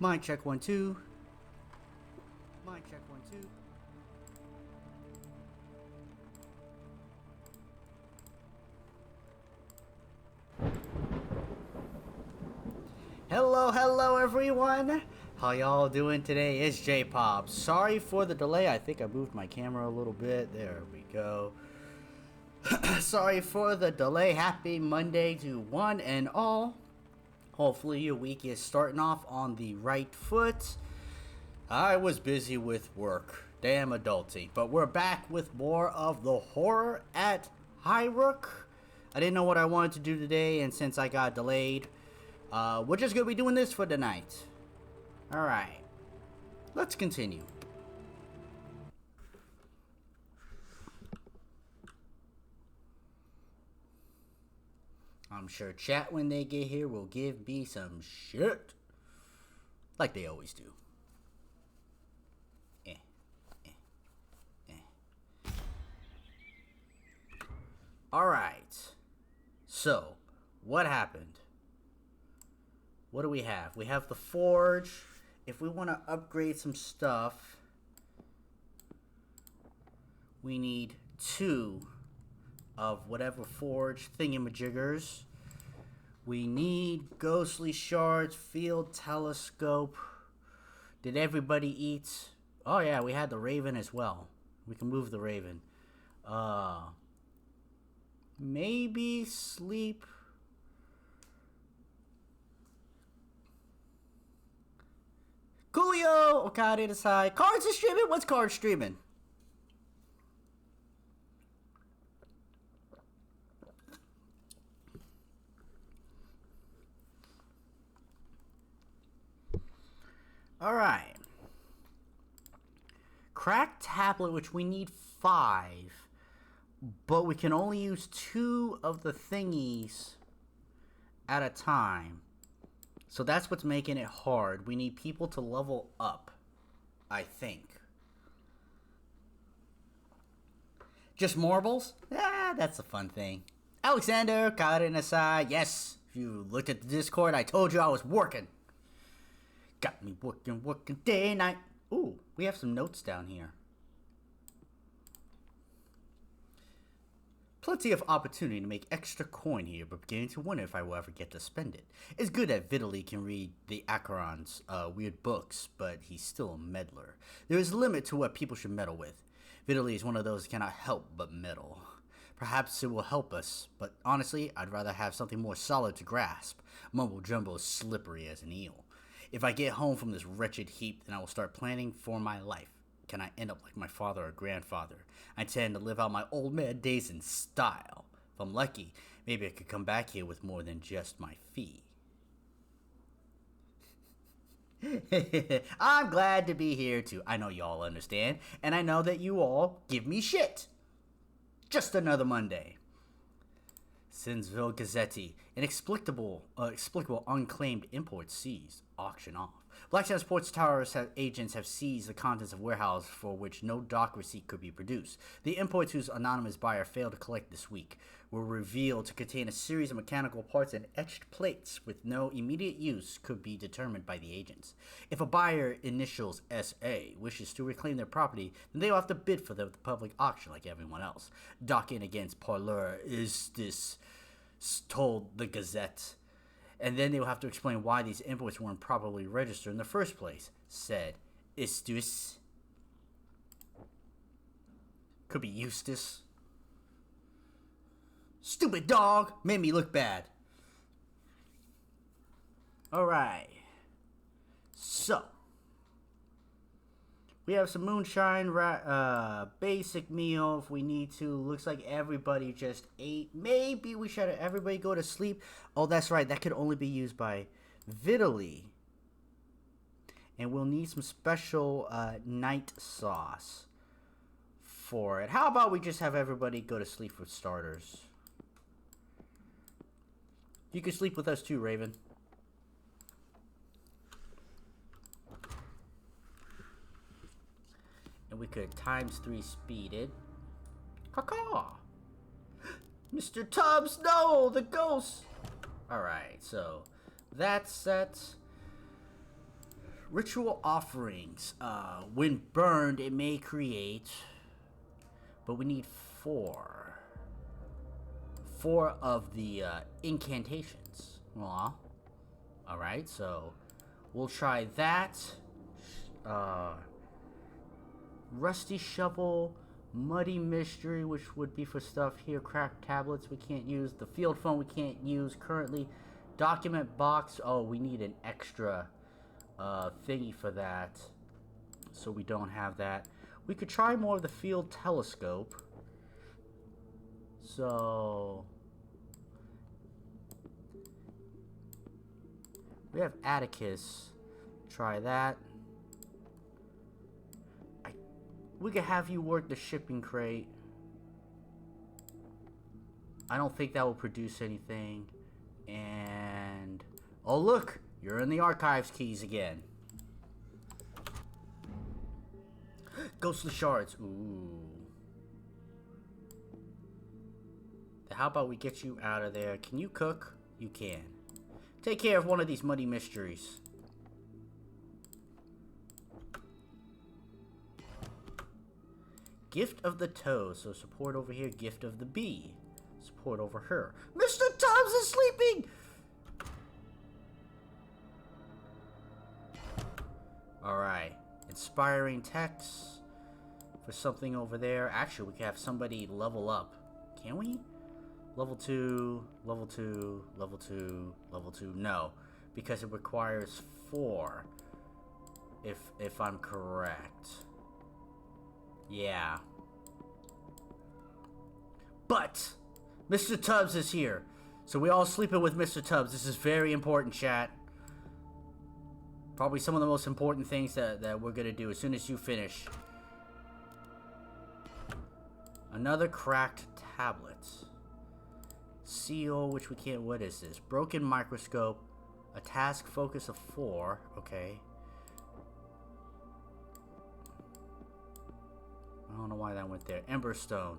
Mic check 1 2. Mic check 1 2. Hello everyone. How y'all doing today? It's J-Pop. Sorry for the delay. I think I moved my camera a little bit. There we go. Sorry for the delay. Happy Monday to one and all. Hopefully your week is starting off on the right foot. I was busy with work. Damn adulty. But we're back with more of the horror at Highrook. I didn't know what I wanted to do today, and since I got delayed, we're just going to be doing this for tonight. Alright. Let's continue. I'm sure chat when they get here will give me some shit. Like they always do. Alright. So, what happened? What do we have? We have the forge. If we want to upgrade some stuff, we need 2 of whatever forge thingamajiggers. We need ghostly shards, field telescope. Did everybody eat? Oh yeah, we had the raven as well. We can move the raven. Maybe sleep. Coolio! Okada aside. Cards are streaming? What's card streaming? Alright. Cracked tablet, which we need 5. But we can only use 2 of the thingies at a time. So that's what's making it hard. We need people to level up, I think. Just marbles? Ah, that's a fun thing. Alexander, got it aside. Yes, if you looked at the Discord, I told you I was working. Got me working day and night. Ooh, we have some notes down here. Plenty of opportunity to make extra coin here, but beginning to wonder if I will ever get to spend it. It's good that Vitaly can read the Acheron's weird books, but he's still a meddler. There is a limit to what people should meddle with. Vitaly is one of those who cannot help but meddle. Perhaps it will help us, but honestly, I'd rather have something more solid to grasp. Mumbo Jumbo is slippery as an eel. If I get home from this wretched heap, then I will start planning for my life. Can I end up like my father or grandfather? I intend to live out my old man days in style. If I'm lucky, maybe I could come back here with more than just my fee. I'm glad to be here too. I know y'all understand, and I know that you all give me shit. Just another Monday. Sinsville Gazzetti. Inexplicable unclaimed import seized. Auction off. Blackstown Sports Towers agents have seized the contents of warehouse for which no dock receipt could be produced. The imports whose anonymous buyer failed to collect this week were revealed to contain a series of mechanical parts and etched plates with no immediate use could be determined by the agents. If a buyer initials SA wishes to reclaim their property, then they will have to bid for them at the public auction like everyone else. Docking against Parleur is this, told the Gazette. And then they will have to explain why these imports weren't properly registered in the first place, said Istus. Could be Eustace. Stupid dog! Made me look bad. Alright. So. We have some moonshine, basic meal if we need to. Looks like everybody just ate. Maybe we should have everybody go to sleep. Oh, that's right. That could only be used by Vitaly. And we'll need some special night sauce for it. How about we just have everybody go to sleep for starters? You can sleep with us too, Raven. And we could ×3 speed it. Caw-caw! Mr. Tubbs, no! The ghost! Alright, so that's set. Ritual offerings. When burned, it may create, but we need 4. 4 of the incantations. Well, alright, so we'll try that. Rusty shovel, muddy mystery, which would be for stuff here. Cracked tablets we can't use. The field phone we can't use currently. Document box. Oh, we need an extra thingy for that, so we don't have that. We could try more of the field telescope. So we have Atticus. Try that. We could have you work the shipping crate. I don't think that will produce anything. And oh look, you're in the archives keys again. Ghostly shards. Ooh. How about we get you out of there? Can you cook? You can. Take care of one of these muddy mysteries. Gift of the toe. So support over here. Gift of the bee. Support over her. Mr. Tubbs is sleeping! Alright. Inspiring text for something over there. Actually, we can have somebody level up. Can we? Level 2, level 2, level 2, level 2. No. Because it requires 4. If I'm correct. Yeah. But Mr. Tubbs is here. So we all sleeping with Mr. Tubbs. This is very important, chat. Probably some of the most important things that we're gonna do as soon as you finish. Another cracked tablet. CO, which we can't. What is this? Broken microscope. A task focus of 4. Okay. I don't know why that went there. Emberstone.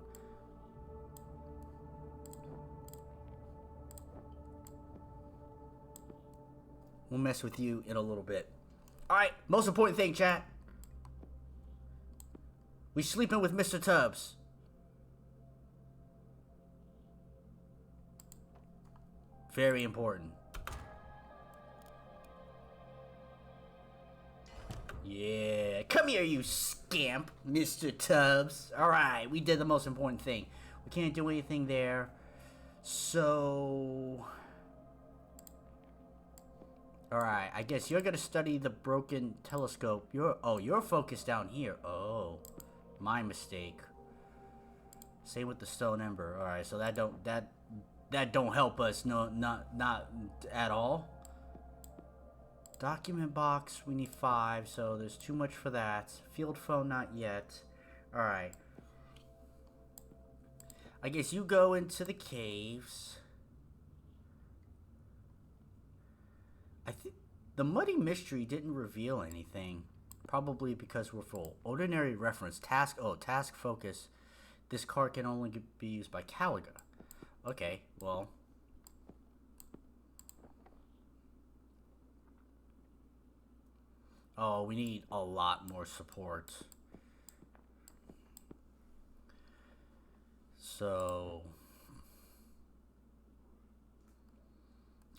We'll mess with you in a little bit. Alright, most important thing, chat. We sleeping with Mr. Tubbs. Very important. Yeah, come here, you scamp, Mr. Tubbs. Alright, we did the most important thing. We can't do anything there. So... Alright, I guess you're gonna study the broken telescope. You're focused down here. Oh, my mistake. Same with the stone ember. Alright, so that don't help us. No, not at all. Document box, we need 5, so there's too much for that. Field phone, not yet. Alright. I guess you go into the caves. I think the muddy mystery didn't reveal anything. Probably because we're full. Ordinary reference. Task focus. This card can only be used by Caliga. Okay, well. Oh, we need a lot more support. So...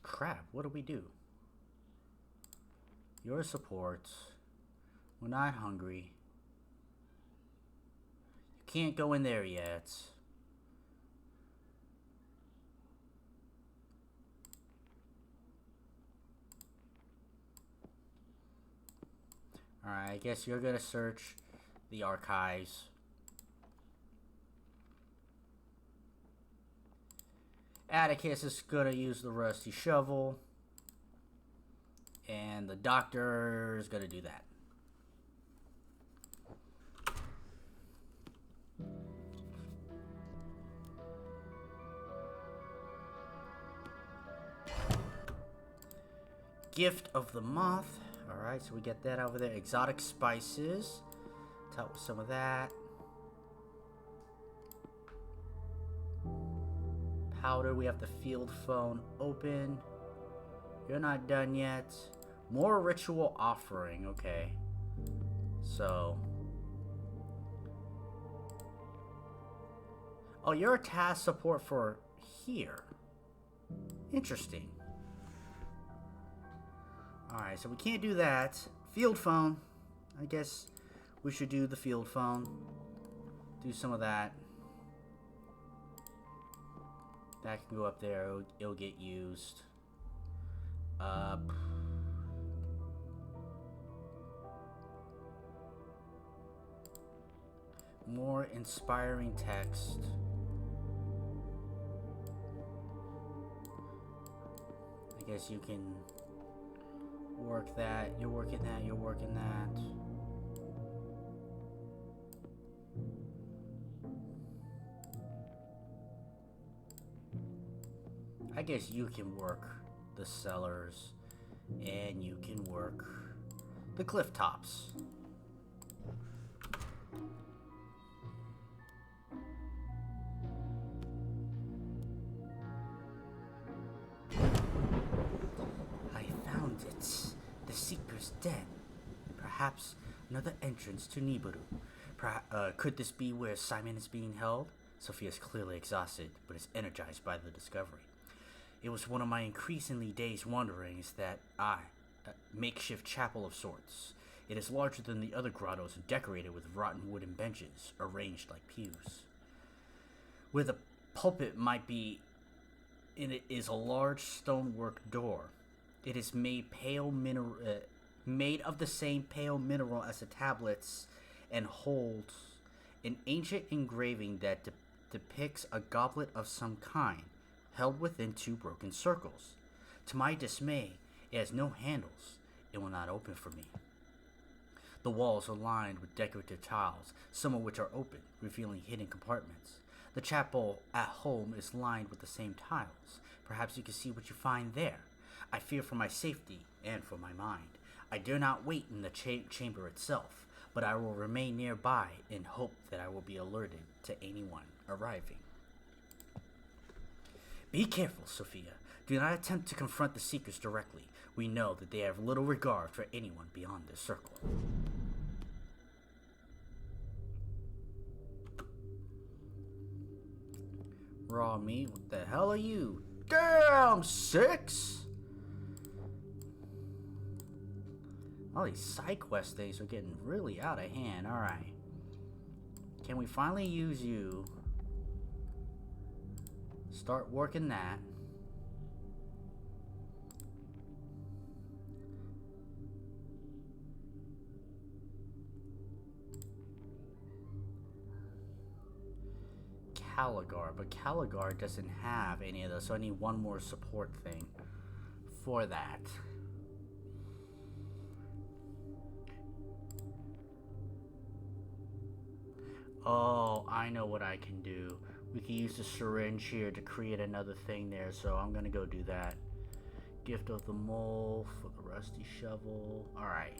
Crap, what do we do? Your support. We're not hungry. You can't go in there yet. Alright, I guess you're gonna search the archives. Atticus is gonna use the rusty shovel. And the doctor is gonna do that. Gift of the moth. Alright, so we get that over there. Exotic spices. Top with some of that. Powder. We have the field phone open. You're not done yet. More ritual offering, okay. So... Oh, you're a task support for here. Interesting. Alright, so we can't do that. Field phone. I guess we should do the field phone. Do some of that. That can go up there. It'll get used. More inspiring text. I guess you can work that. You're working that. You're working that. I guess you can work the cellars, and you can work the cliff tops. I found it. The Seeker's Den. Perhaps another entrance to Nibiru. Could this be where Simon is being held? Sophia is clearly exhausted, but is energized by the discovery. It was one of my increasingly dazed wonderings that a makeshift chapel of sorts. It is larger than the other grottos and decorated with rotten wooden benches, arranged like pews. Where the pulpit might be, in it is a large stonework door. It is made of the same pale mineral as the tablets, and holds an ancient engraving that depicts a goblet of some kind, held within two broken circles. To my dismay, it has no handles. It will not open for me. The walls are lined with decorative tiles, some of which are open, revealing hidden compartments. The chapel at home is lined with the same tiles. Perhaps you can see what you find there. I fear for my safety and for my mind. I dare not wait in the chamber itself, but I will remain nearby in hope that I will be alerted to anyone arriving. Be careful, Sophia. Do not attempt to confront the Seekers directly. We know that they have little regard for anyone beyond their circle. Raw meat? What the hell are you? Damn, 6? All these side quest things are getting really out of hand. Alright. Can we finally use you? Start working that. Caligar, but Caligar doesn't have any of those, so I need one more support thing for that. Oh, I know what I can do. We can use the syringe here to create another thing there, so I'm gonna go do that. Gift of the Mole for the rusty shovel. Alright.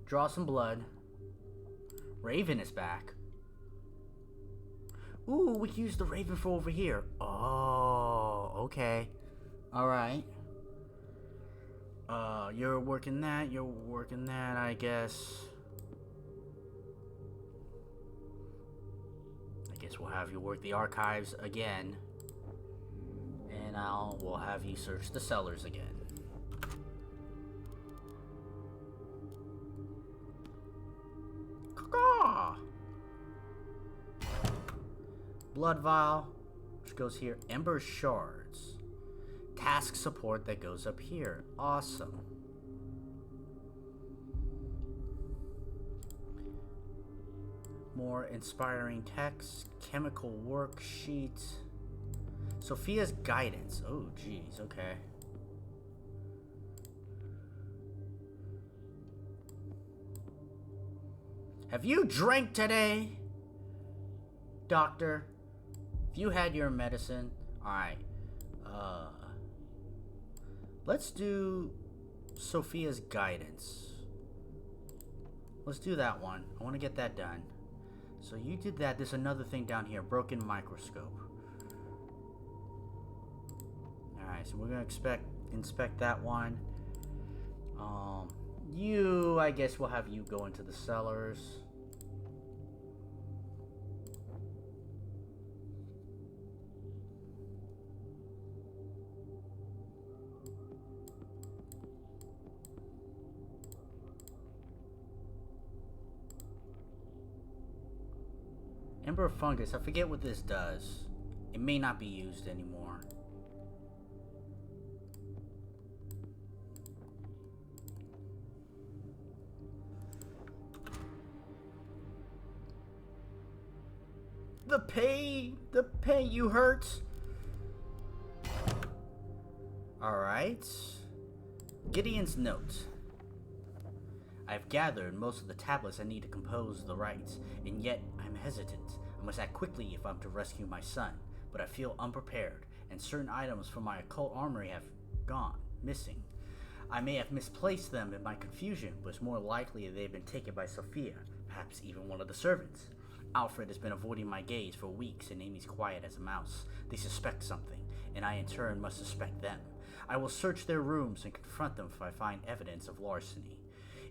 Draw some blood. Raven is back. Ooh, we can use the Raven for over here. Oh, okay. Alright. You're working that, I guess. We'll have you work the archives again, and we'll have you search the cellars again. Caw! Blood vial, which goes here. Ember shards. Task support that goes up here. Awesome. More inspiring text, chemical worksheet, Sophia's guidance. Oh, geez, okay. Have you drank today, doctor? Have you had your medicine? Alright. Let's do Sophia's guidance. Let's do that one. I want to get that done. So you did that. There's another thing down here. Broken microscope. Alright, so we're going to inspect that one. I guess we'll have you go into the cellars. Ember fungus, I forget what this does. It may not be used anymore. The pain you hurt. Alright. Gideon's note. I've gathered most of the tablets I need to compose the rites, and yet I'm hesitant. I must act quickly if I'm to rescue my son, but I feel unprepared, and certain items from my occult armory have gone missing. I may have misplaced them in my confusion, but it's more likely they've been taken by Sophia, perhaps even one of the servants. Alfred has been avoiding my gaze for weeks, and Amy's quiet as a mouse. They suspect something, and I in turn must suspect them. I will search their rooms and confront them if I find evidence of larceny.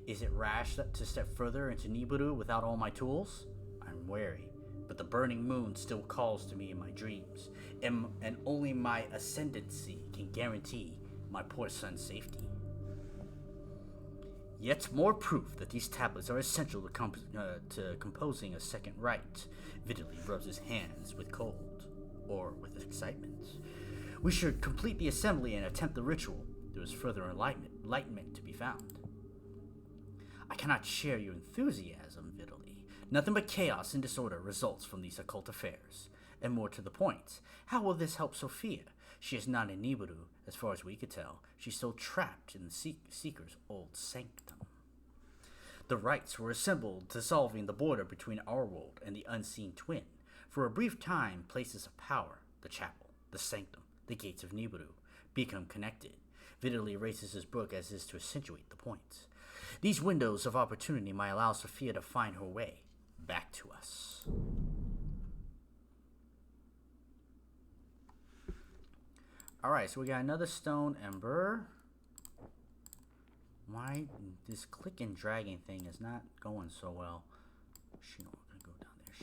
Is it rash to step further into Nibiru without all my tools? I'm wary, but the burning moon still calls to me in my dreams, and only my ascendancy can guarantee my poor son's safety. Yet more proof that these tablets are essential to composing a second rite. Vidaly rubs his hands with cold, or with excitement. We should complete the assembly and attempt the ritual. There is further enlightenment to be found. I cannot share your enthusiasm, Vidaly. Nothing but chaos and disorder results from these occult affairs. And more to the point, how will this help Sophia? She is not in Nibiru, as far as we could tell. She's still trapped in the Seeker's old sanctum. The rites were assembled, dissolving the border between our world and the unseen twin. For a brief time, places of power, the chapel, the sanctum, the gates of Nibiru, become connected. Vidaly erases his book as is to accentuate the point. These windows of opportunity might allow Sophia to find her way back to us. Alright, so we got another stone ember. Why this click and dragging thing is not going so well. She don't want to go down there.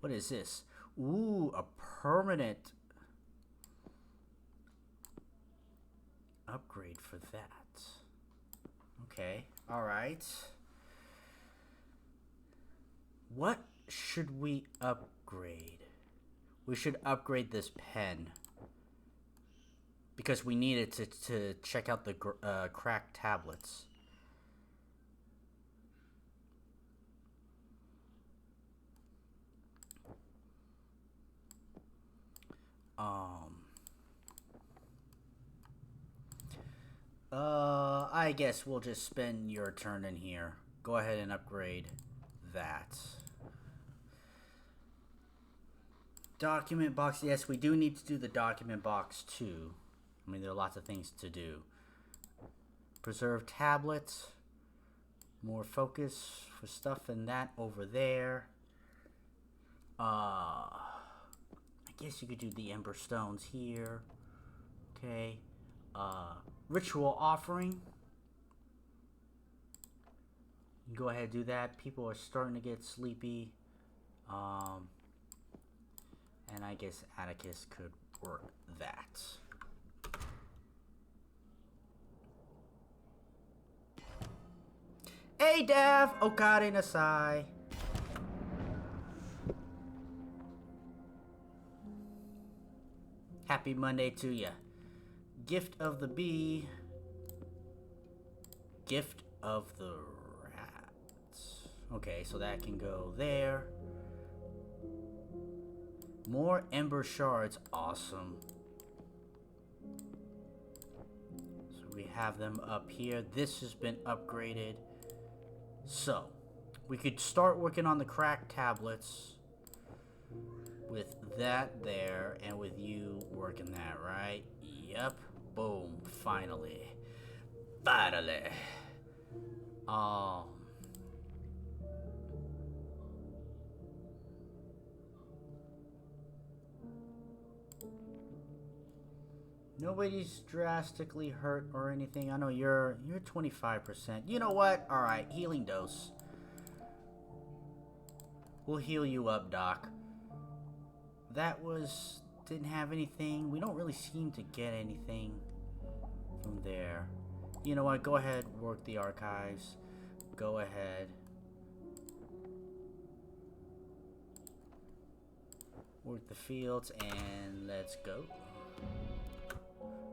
What is this? Ooh, a permanent upgrade for that. Okay, alright. What should we upgrade? We should upgrade this pen. Because we need it to check out the cracked tablets. I guess we'll just spend your turn in here. Go ahead and upgrade that. Document box. Yes, we do need to do the document box too. I mean, there are lots of things to do. Preserve tablets. More focus for stuff in that over there. I guess you could do the ember stones here. Okay. Ritual offering. You can go ahead and do that. People are starting to get sleepy. And I guess Atticus could work that. Hey, Dev! Okade Nasai. Happy Monday to ya. Gift of the bee. Gift of the rats. Okay, so that can go there. More ember shards. Awesome. So we have them up here. This has been upgraded. So, we could start working on the cracked tablets with that there and with you working that, right? Yep. Boom. Finally. Finally. Nobody's drastically hurt or anything. I know you're 25%. You know what? All right, healing dose. We'll heal you up, Doc. That didn't have anything. We don't really seem to get anything from there. You know what? Go ahead, work the archives. Go ahead. Work the fields and let's go.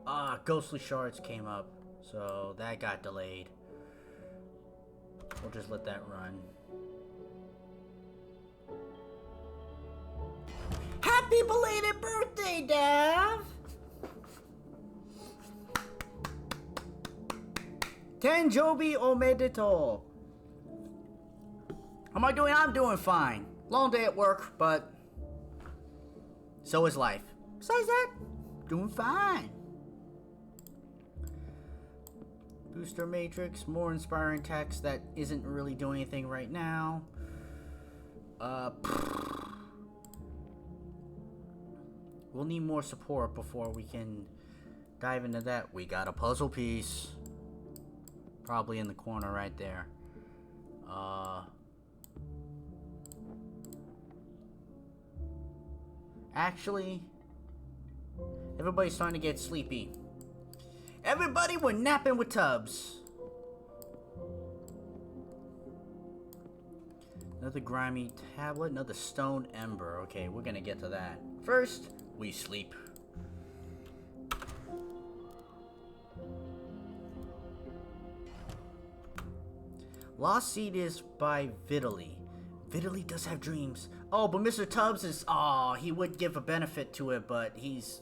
Ah, ghostly shards came up, so that got delayed. We'll just let that run. Happy belated birthday, Dav! Tenjobi omedeto. How am I doing? I'm doing fine. Long day at work, but so is life. Besides that, doing fine. Booster Matrix, more inspiring text that isn't really doing anything right now. We'll need more support before we can dive into that. We got a puzzle piece. Probably in the corner right there. Actually, everybody's starting to get sleepy. Everybody, we're napping with Tubbs. Another grimy tablet, another stone ember. Okay, we're gonna get to that. First, we sleep. Lost Seed is by Vitaly. Vitaly does have dreams. Oh, but Mr. Tubbs is... Oh, he would give a benefit to it, but he's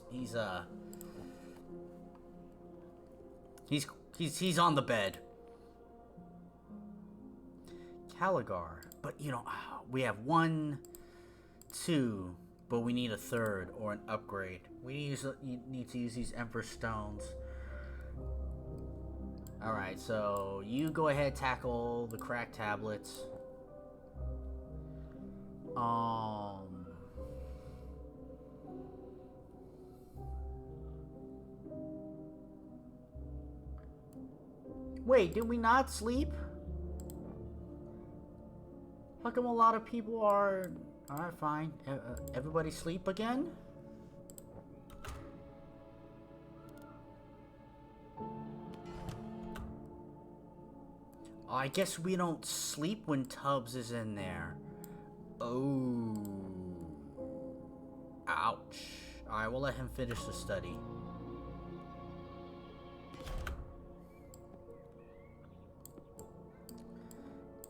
on the bed. Caligar. But, you know, we have 1, 2, but we need a third or an upgrade. We need to use these Emperor Stones. Alright, so you go ahead, tackle the cracked tablets. Wait, did we not sleep? How come a lot of people are... Alright, fine. Everybody sleep again? I guess we don't sleep when Tubbs is in there. Oh. Ouch. Alright, we'll let him finish the study.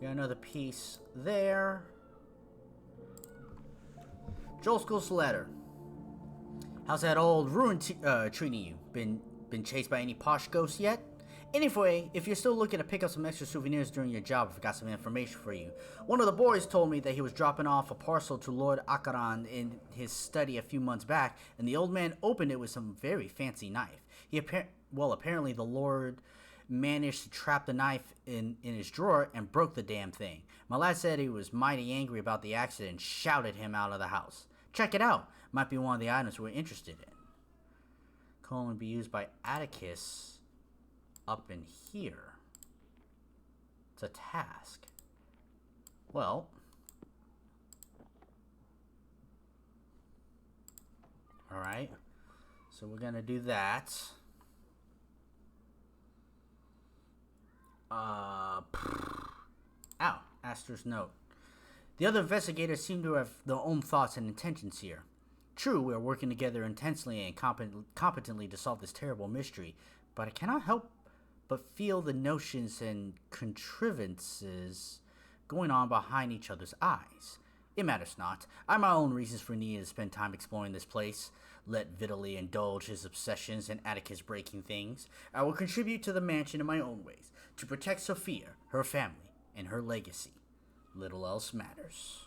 Got another piece there. Jolskull's letter. How's that old ruin treating you? Been chased by any posh ghosts yet? Anyway, if you're still looking to pick up some extra souvenirs during your job, I've got some information for you. One of the boys told me that he was dropping off a parcel to Lord Akaran in his study a few months back, and the old man opened it with some very fancy knife. Apparently the Lord managed to trap the knife in his drawer and broke the damn thing. My lad said he was mighty angry about the accident and shouted him out of the house. Check it out. Might be one of the items we're interested in. Colon be used by Atticus up in here. It's a task. Well, alright. So we're gonna do that. Ow, Astor's note. The other investigators seem to have their own thoughts and intentions here. True, we are working together intensely and competently to solve this terrible mystery, but I cannot help but feel the notions and contrivances going on behind each other's eyes. It matters not. I have my own reasons for needing to spend time exploring this place. Let Vitaly indulge his obsessions and Atticus breaking things. I will contribute to the mansion in my own ways, to protect Sophia, her family, and her legacy. Little else matters.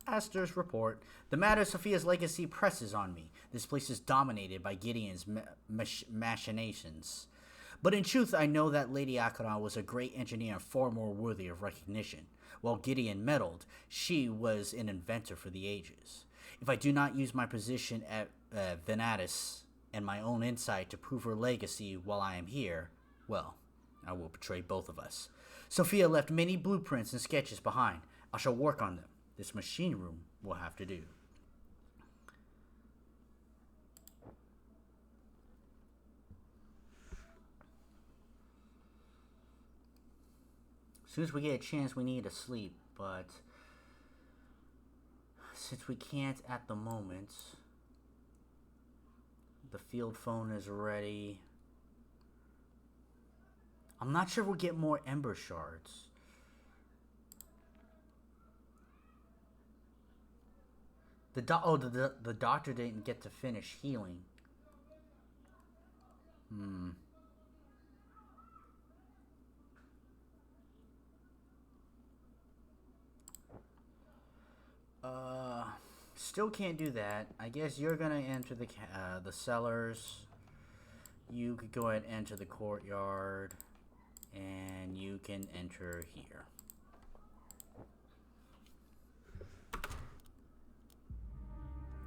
Astor's report. The matter of Sophia's legacy presses on me. This place is dominated by Gideon's machinations. But in truth, I know that Lady Akaran was a great engineer and far more worthy of recognition. While Gideon meddled, she was an inventor for the ages. If I do not use my position at Venatus and my own insight to prove her legacy while I am here, well, I will betray both of us. Sophia left many blueprints and sketches behind. I shall work on them. This machine room will have to do. As soon as we get a chance, we need to sleep, but since we can't at the moment, the field phone is ready. I'm not sure we'll get more Ember Shards. The doctor didn't get to finish healing. Still can't do that. I guess you're gonna enter the cellars. You could go ahead and enter the courtyard, and you can enter here.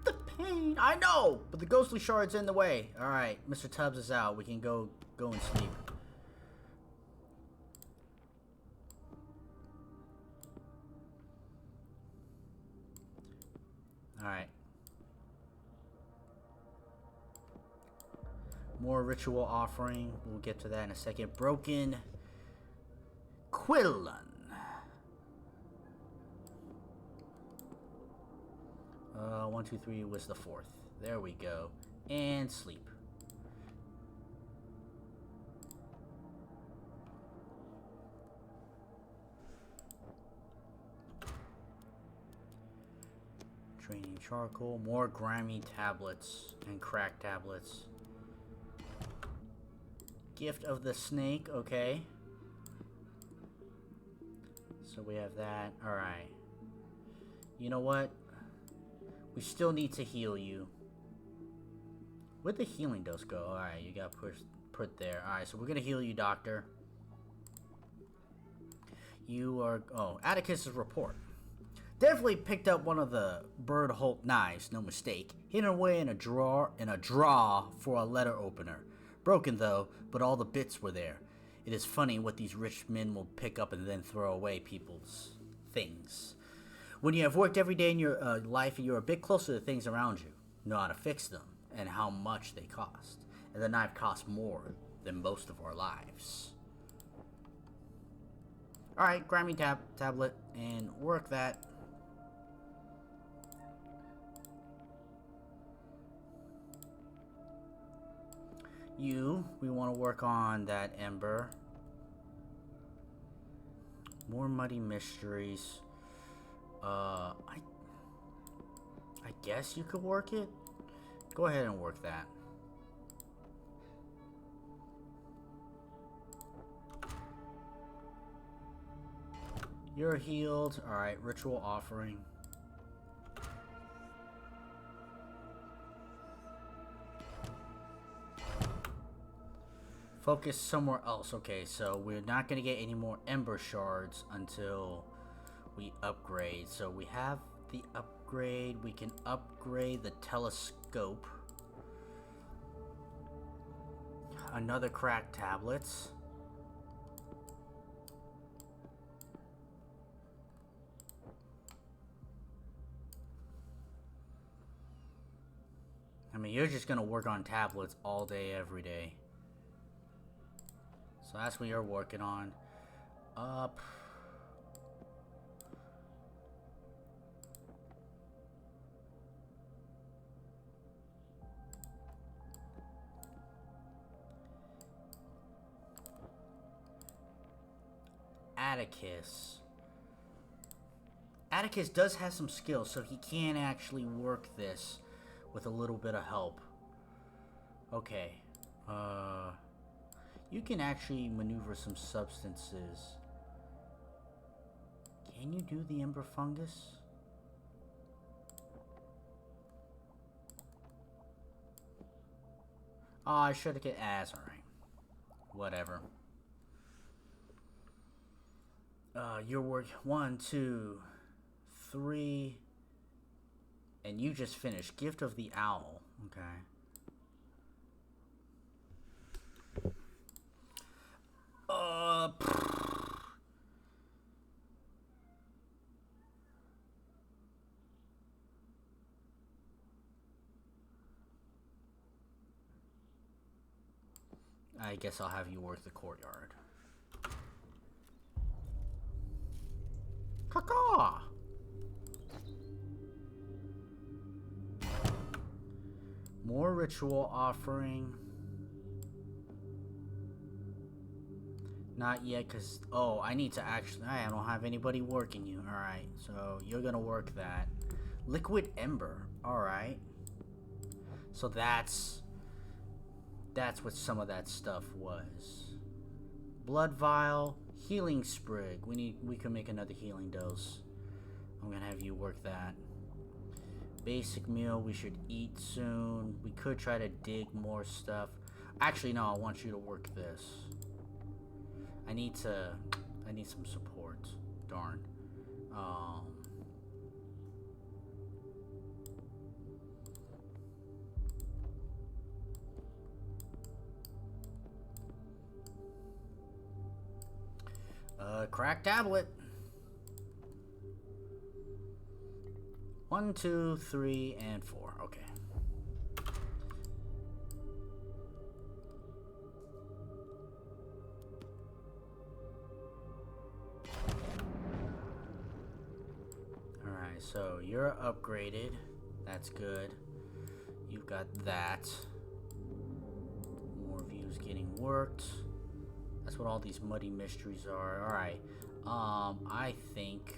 The pain, I know, but the ghostly shard's in the way. All right, Mr. Tubbs is out. We can go and sleep. Alright. More ritual offering. We'll get to that in a second. Broken Quillan. 1, 2, 3 was the 4th. There we go. And sleep. Training charcoal, more grimy tablets and crack tablets. Gift of the snake, okay. So we have that. Alright. You know what? We still need to heal you. Where'd the healing dose go? Alright, you got put there. Alright, so we're gonna heal you, doctor. You are... Oh, Atticus's report. Definitely picked up one of the Bird Holt knives, no mistake. Hidden away in a drawer for a letter opener. Broken though, but all the bits were there. It is funny what these rich men will pick up and then throw away people's things. When you have worked every day in your life and you're a bit closer to things around you, know how to fix them and how much they cost. And the knife costs more than most of our lives. Alright, grimy tablet and work that. We want to work on that Ember. More muddy mysteries. I guess you could work it. Go ahead and work that. You're healed. Alright, ritual offering. Focus somewhere else. Okay, so we're not going to get any more Ember Shards until we upgrade. So we have the upgrade. We can upgrade the telescope. Another cracked tablets. I mean, you're just going to work on tablets all day, every day. So that's what you're working on. Up. Atticus. Atticus does have some skills, so he can actually work this with a little bit of help. Okay. You can actually maneuver some substances. Can you do the Ember Fungus? Oh, I should have get ass. Alright. Whatever. Your work 1, 2, 3. And you just finished. Gift of the Owl. Okay. Uh, I guess I'll have you work the courtyard. Caw. More ritual offering. Not yet, because... Oh, I need to actually... I don't have anybody working you. Alright, so you're going to work that. Liquid Ember. Alright. So that's what some of that stuff was. Blood Vial. Healing Sprig. We can make another healing dose. I'm going to have you work that. Basic meal we should eat soon. We could try to dig more stuff. Actually, no, I want you to work this. I need some support. Darn. Crack tablet. 1, 2, 3, and 4. Okay. Alright, so you're upgraded. That's good. You've got that. More views getting worked. That's what all these muddy mysteries are. Alright. I think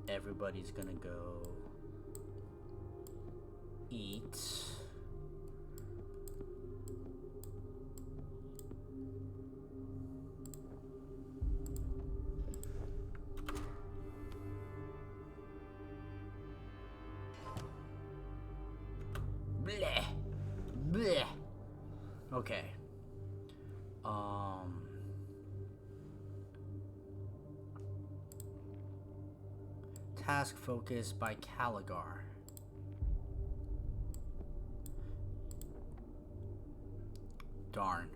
everybody's gonna go eat. Bleh. Bleh. Okay. Task focus by Caligar. Darn.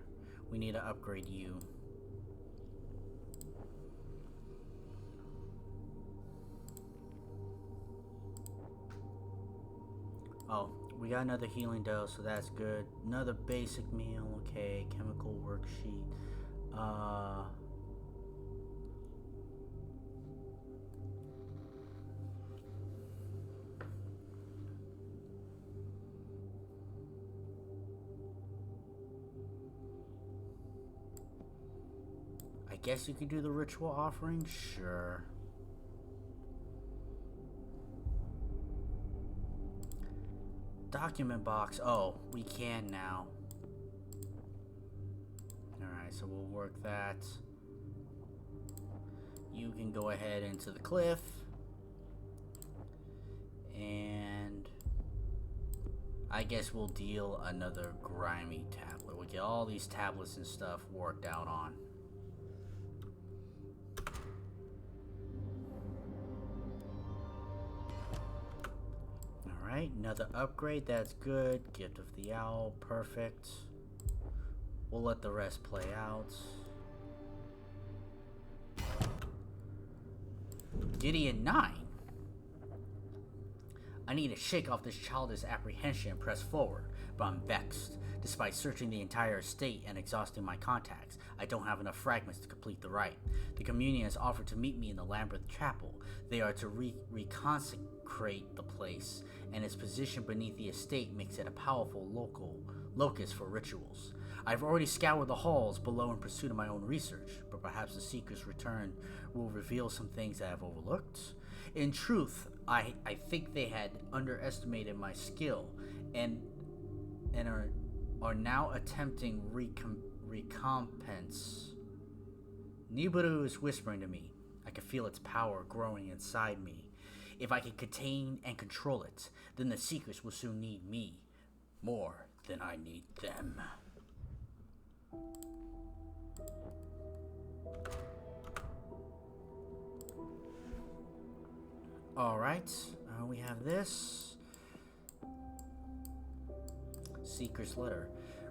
We need to upgrade you. Oh, we got another healing dose, so that's good. Another basic meal, okay. Chemical worksheet. I guess you could do the ritual offering? Sure. Document box. Oh, we can now. Alright, so we'll work that. You can go ahead into the cliff. And I guess we'll deal another grimy tablet. We'll get all these tablets and stuff worked out on. Alright, another upgrade, that's good. Gift of the Owl, perfect. We'll let the rest play out. Gideon 9. I need to shake off this childish apprehension and press forward, but I'm vexed. Despite searching the entire estate and exhausting my contacts, I don't have enough fragments to complete the rite. The communion has offered to meet me in the Labyrinth Chapel. They are to reconsecrate the place, and its position beneath the estate makes it a powerful locus for rituals. I've already scoured the halls below in pursuit of my own research, but perhaps the Seeker's return will reveal some things I have overlooked. In truth, I think they had underestimated my skill and are now attempting recompense. Nibiru is whispering to me. I can feel its power growing inside me. If I can contain and control it, then the Seekers will soon need me more than I need them. Alright, we have this. Seeker's Letter.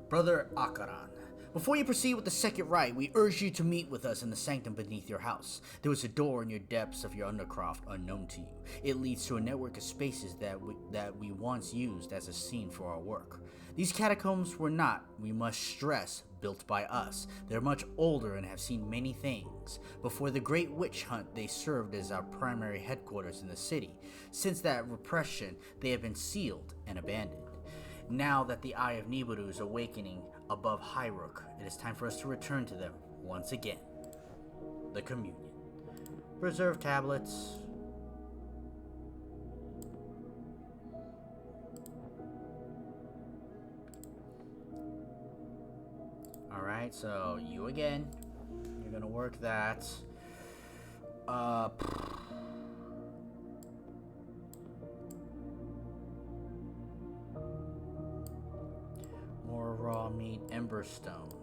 Brother Akaran, Before you proceed with the second rite, we urge you to meet with us in the sanctum beneath your house. There is a door in your depths of your undercroft unknown to you. It leads to a network of spaces that we once used as a scene for our work. These catacombs were not, we must stress, built by us. They're much older and have seen many things. Before the Great Witch Hunt, they served as our primary headquarters in the city. Since that repression, they have been sealed and abandoned. Now that the Eye of Nibiru is awakening above Highrook, it is time for us to return to them once again. The Communion. Preserve tablets. Alright, so you again. You're gonna work that. More raw meat, emberstone.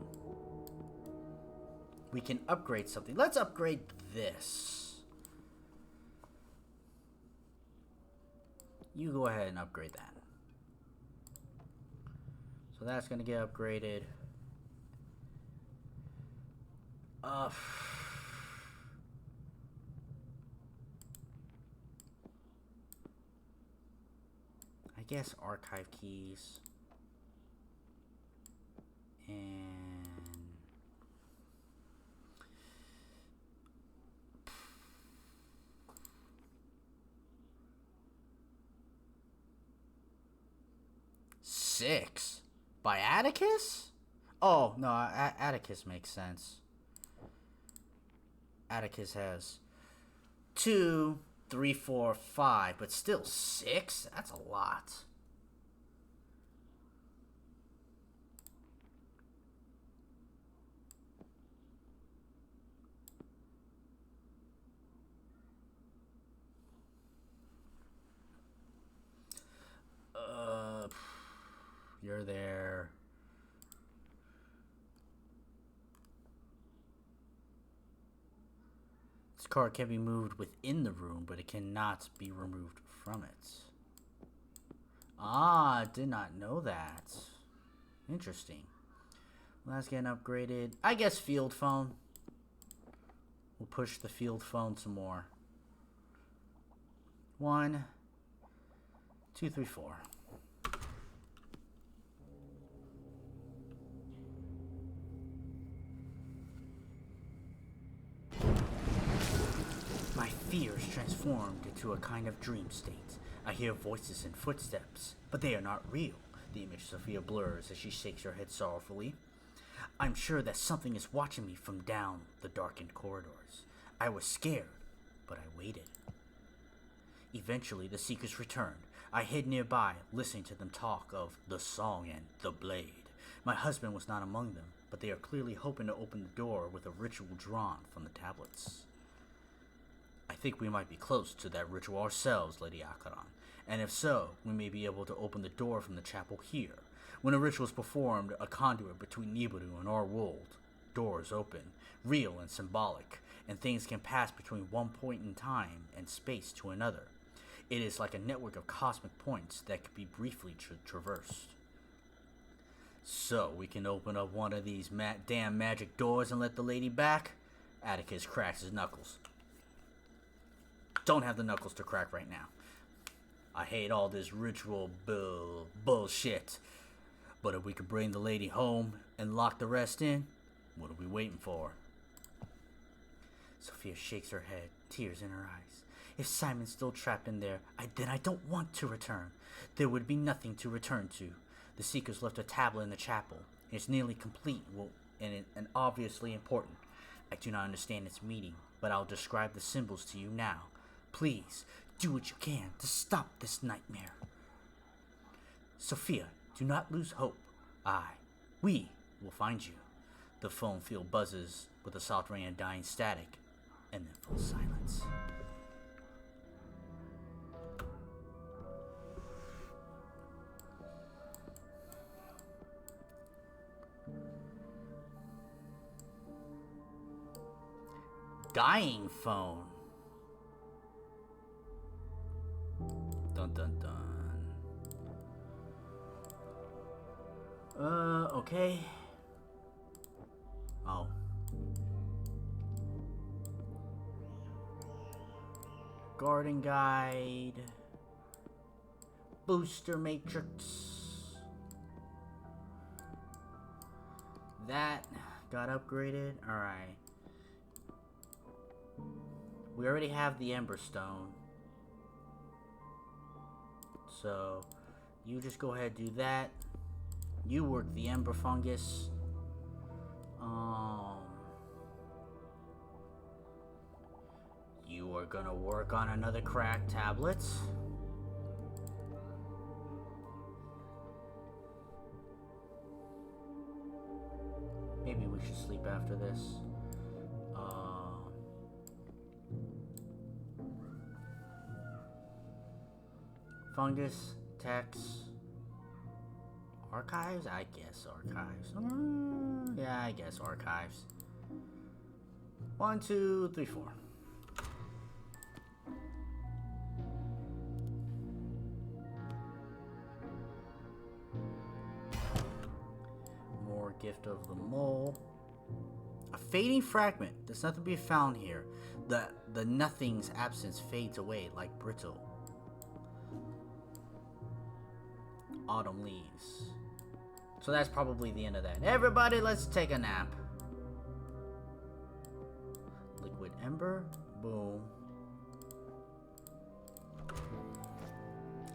We can upgrade something. Let's upgrade this. You go ahead and upgrade that. So that's gonna get upgraded. I guess archive keys. And six by Atticus? Oh no, Atticus makes sense. Atticus has 2, 3, 4, 5, but still 6? That's a lot. You're there. This card can be moved within the room, but it cannot be removed from it. Ah, did not know that. Interesting. Well, that's getting upgraded. I guess field phone. We'll push the field phone some more. 1, 2, 3, 4. My fears transformed into a kind of dream state. I hear voices and footsteps, but they are not real. The image Sophia blurs as she shakes her head sorrowfully. I'm sure that something is watching me from down the darkened corridors. I was scared, but I waited. Eventually, the seekers returned. I hid nearby, listening to them talk of the song and the blade. My husband was not among them, but they are clearly hoping to open the door with a ritual drawn from the tablets. I think we might be close to that ritual ourselves, Lady Akaran, and if so, we may be able to open the door from the chapel here. When a ritual is performed, a conduit between Nibiru and our world, doors open, real and symbolic, and things can pass between one point in time and space to another. It is like a network of cosmic points that can be briefly traversed. So, we can open up one of these damn magic doors and let the lady back? Atticus cracks his knuckles. Don't have the knuckles to crack right now. I hate all this ritual bullshit. But if we could bring the lady home and lock the rest in, what are we waiting for? Sophia shakes her head, tears in her eyes. If Simon's still trapped in there, then I don't want to return. There would be nothing to return to. The Seekers left a tablet in the chapel. It's nearly complete and obviously important. I do not understand its meaning, but I'll describe the symbols to you now. Please, do what you can to stop this nightmare. Sophia, do not lose hope. We will find you. The phone field buzzes with a soft ring of dying static, and then full silence. Dying phone. Dun dun dun. Okay. Garden Guide. Booster Matrix. That got upgraded. Alright. We already have the Ember Stone. So, you just go ahead and do that. You work the Ember Fungus. You are gonna work on another crack tablet. Maybe we should sleep after this. Fungus, text, archives? I guess archives. Yeah, I guess archives. 1, 2, 3, 4. More Gift of the Mole. A fading fragment. There's nothing to be found here. The nothing's absence fades away like brittle autumn leaves. So that's probably the end of that. Everybody, let's take a nap. Liquid Ember. Boom.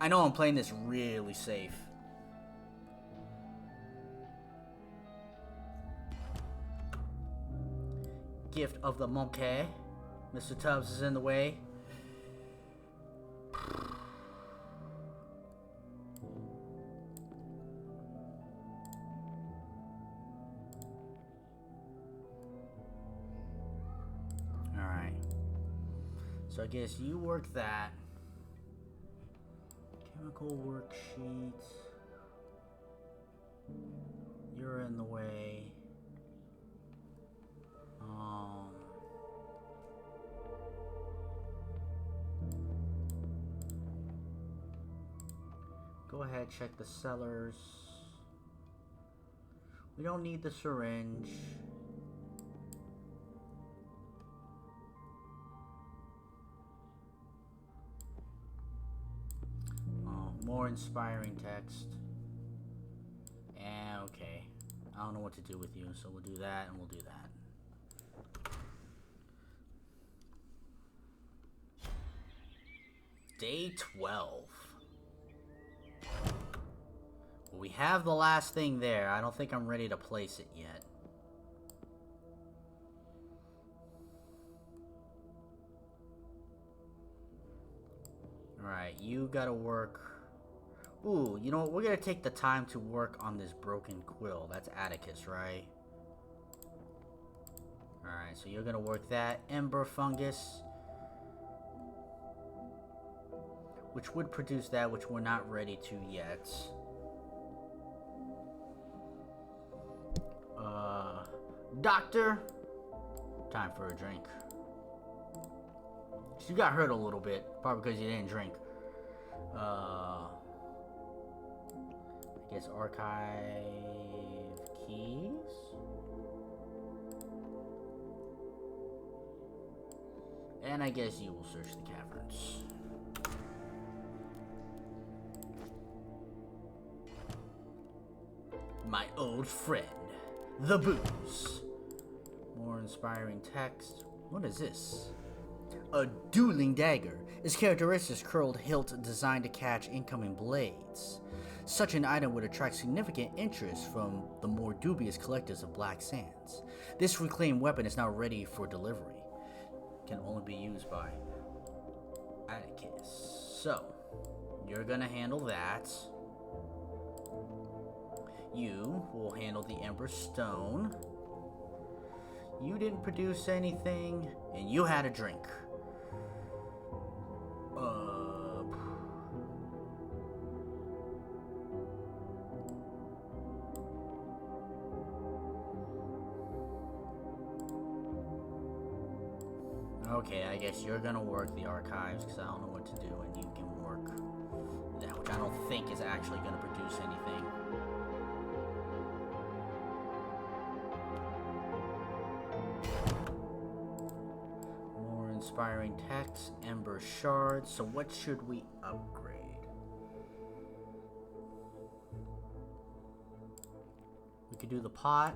I know I'm playing this really safe. Gift of the Monkey. Mr. Tubbs is in the way. Alright. So I guess you work that. Chemical worksheet. You're in the way. Go ahead, check the cellars. We don't need the syringe. More inspiring text. Okay. I don't know what to do with you, so we'll do that and we'll do that. Day 12. Well, we have the last thing there. I don't think I'm ready to place it yet. Alright, you gotta work. Ooh, you know what? We're gonna take the time to work on this broken quill. That's Atticus, right? Alright, so you're gonna work that. Ember Fungus. Which would produce that, which we're not ready to yet. Doctor. Time for a drink. You got hurt a little bit, probably because you didn't drink. I guess archive keys. And I guess you will search the caverns. My old friend, the booze. More inspiring text. What is this? A dueling dagger. Its characteristic curled hilt designed to catch incoming blades. Such an item would attract significant interest from the more dubious collectors of Black Sands. This reclaimed weapon is now ready for delivery. Can only be used by Atticus. So, you're gonna handle that. You will handle the Ember Stone. You didn't produce anything, and you had a drink. Okay, I guess you're gonna work the archives, because I don't know what to do, and you can work that, which I don't think is actually gonna produce anything. Inspiring text, Ember Shards. So what should we upgrade? We could do the pot.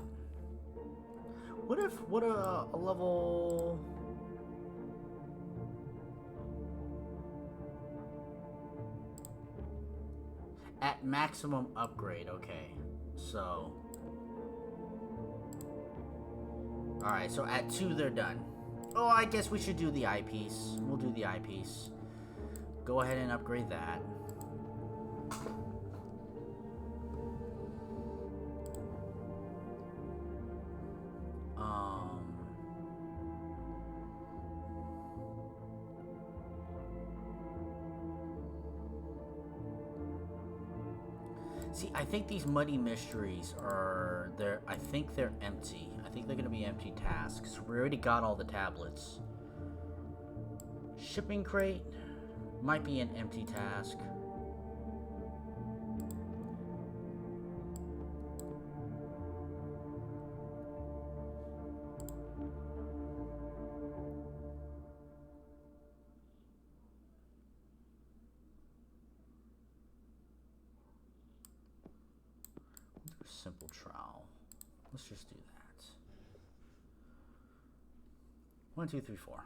What a level... At maximum upgrade, okay. So... Alright, so at 2 they're done. Oh, I guess we should do the eyepiece. We'll do the eyepiece. Go ahead and upgrade that. See, I think these muddy mysteries are... I think they're empty. I think they're going to be empty tasks. We already got all the tablets. Shipping crate might be an empty task. Simple trowel. Let's just do that. 1, 2, 3, 4.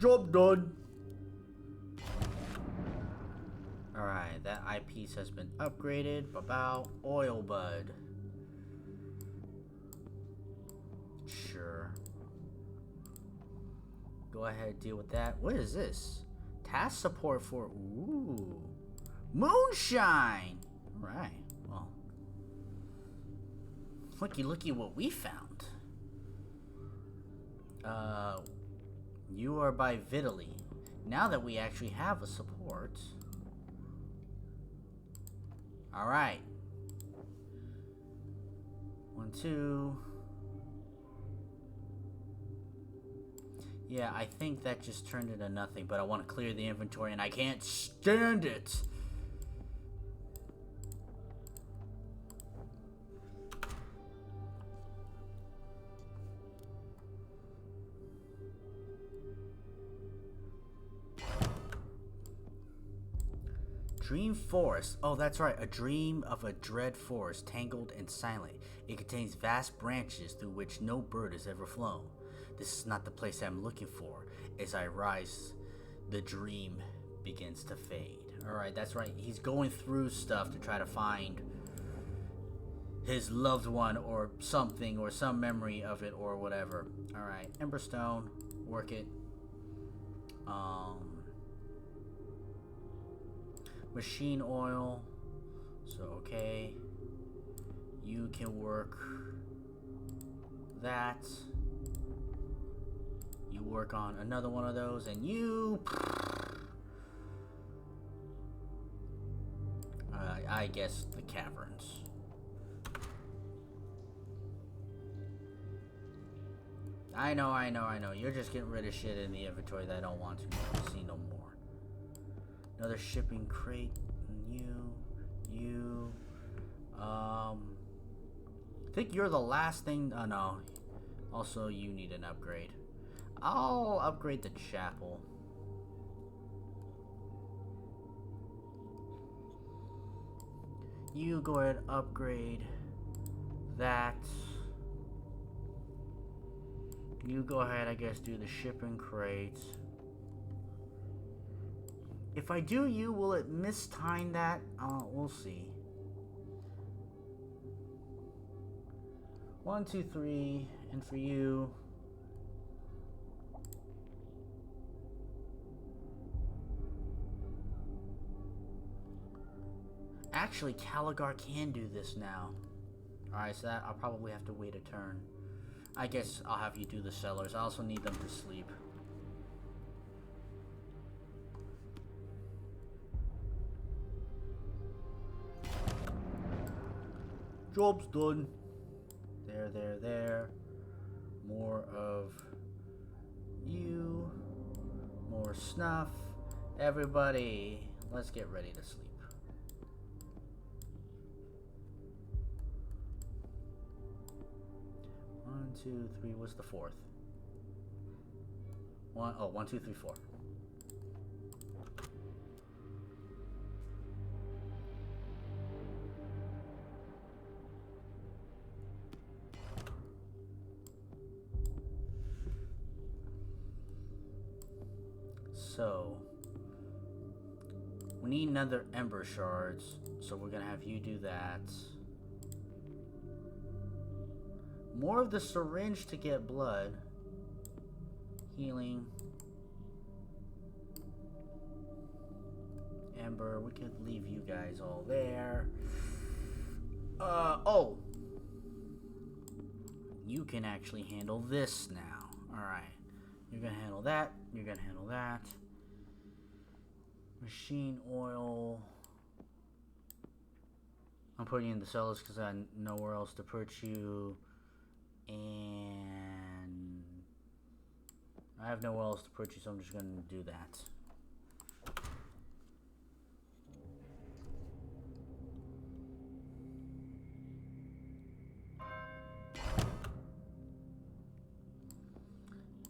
Job done. Alright, that eyepiece has been upgraded. Ba-bow. Oil bud. Sure. Go ahead, deal with that. What is this? Task support for... Ooh. Moonshine! Alright, well. Looky what we found. You are by Vitaly. Now that we actually have a support. Alright. 1, 2... Yeah, I think that just turned into nothing, but I want to clear the inventory and I can't stand it. Dream Forest. Oh, that's right. A dream of a dread forest, tangled and silent. It contains vast branches through which no bird has ever flown. This is not the place I'm looking for. As I rise, the dream begins to fade. Alright, that's right. He's going through stuff to try to find his loved one or something or some memory of it or whatever. Alright, Emberstone. Work it. Machine oil. So, okay. You can work that. You work on another one of those, and you... I guess the caverns. I know. You're just getting rid of shit in the inventory that I don't want to see no more. Another shipping crate. You. I think you're the last thing... Oh, no. Also, you need an upgrade. I'll upgrade the chapel. You go ahead and upgrade that. You go ahead, I guess, do the shipping crates. If I do you, will it mistime that? We'll see. 1, 2, 3, and for you... Actually, Caligar can do this now. Alright, so that I'll probably have to wait a turn. I guess I'll have you do the sellers. I also need them to sleep. Job's done. There. More of you. More snuff. Everybody, let's get ready to sleep. 1, 2, 3. What's the fourth? 1. Oh, 1, 2, 3, 4. So we need another ember shards, so we're gonna have you do that. More of the syringe to get blood. Healing. Ember, we could leave you guys all there. Oh! You can actually handle this now. Alright. You're gonna handle that. You're gonna handle that. Machine oil. I'm putting you in the cellars because I have nowhere else to put you. And I have nowhere else to put you, so I'm just gonna do that.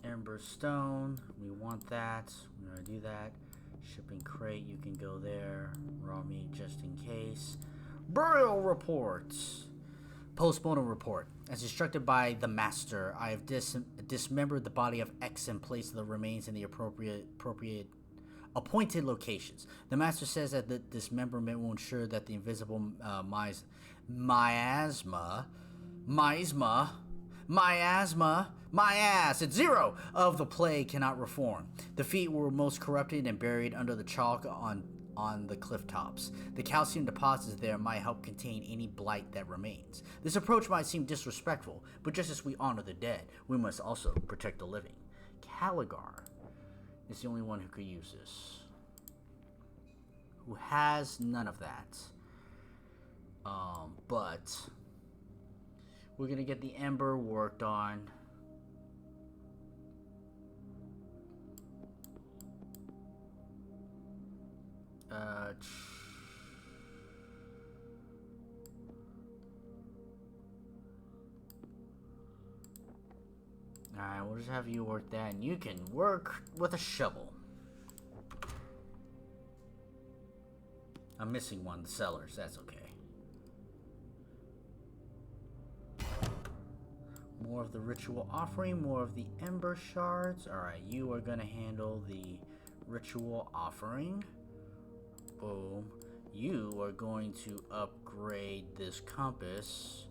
Ember stone, we want that. We're gonna do that. Shipping crate, you can go there. Raw meat, just in case. Burial reports. Postmortem report. As instructed by the master, I have dismembered the body of X and placed the remains in the appropriate appointed locations. The master says that the dismemberment will ensure that the invisible miasma it's 0 of the plague cannot reform. The feet were most corrupted and buried under the chalk on the cliff tops. The calcium deposits there might help contain any blight that remains. This approach might seem disrespectful, but just as we honor the dead, we must also protect the living. Caligar is the only one who could use this. Who has none of that. But we're gonna get the ember worked on. Alright, we'll just have you work that, and you can work with a shovel. I'm missing one, the cellars, that's okay. More of the ritual offering, more of the ember shards. Alright, you are gonna handle the ritual offering. Boom. You are going to upgrade this compass.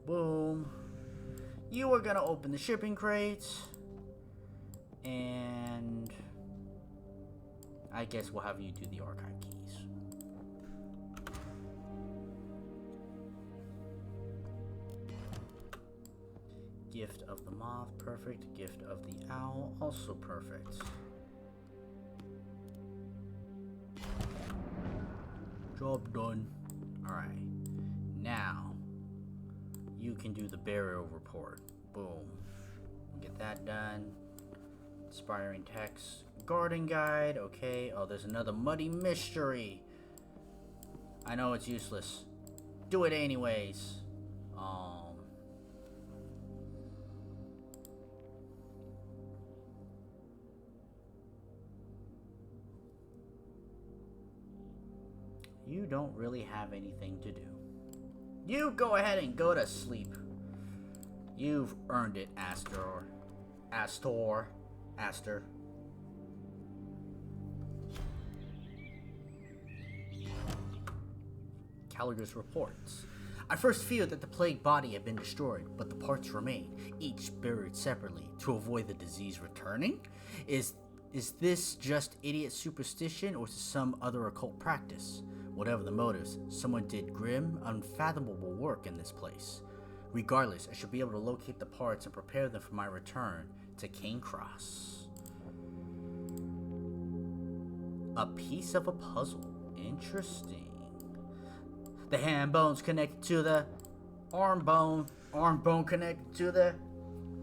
Boom. You are gonna open the shipping crates. And I guess we'll have you do the archive keys. Gift of the moth, perfect. Gift of the owl, also perfect. Job done. Alright. Now, you can do the burial report. Boom. Get that done. Inspiring text. Garden guide. Okay. Oh, there's another muddy mystery. I know it's useless. Do it anyways. You don't really have anything to do. You go ahead and go to sleep. You've earned it, Aster. Caligar's reports. I first feared that the plague body had been destroyed, but the parts remain, each buried separately, to avoid the disease returning? Is this just idiot superstition, or is it some other occult practice? Whatever the motives, someone did grim, unfathomable work in this place. Regardless, I should be able to locate the parts and prepare them for my return to Cane Cross. A piece of a puzzle. Interesting. The hand bones connected to the arm bone connected to the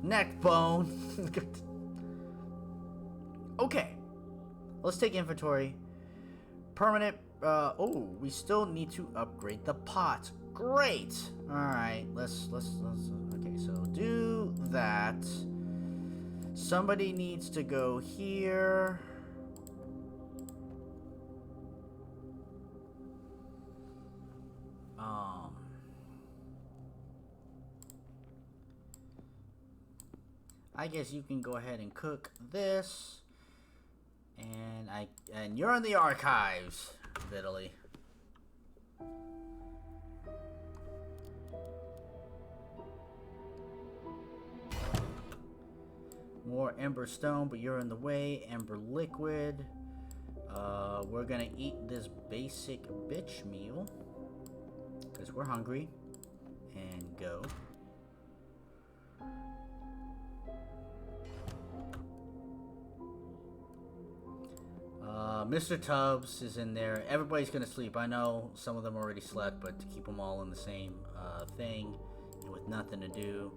neck bone. Okay. Let's take inventory. Permanent. We still need to upgrade the pot. Great. All right. Let's. Okay. So do that. Somebody needs to go here. I guess you can go ahead and cook this. And you're in the archives, Italy. More ember stone, but you're in the way. Ember liquid. We're gonna eat this basic bitch meal because we're hungry. And go. Mr. Tubbs is in there. Everybody's gonna sleep. I know some of them already slept, but to keep them all in the same thing and with nothing to do.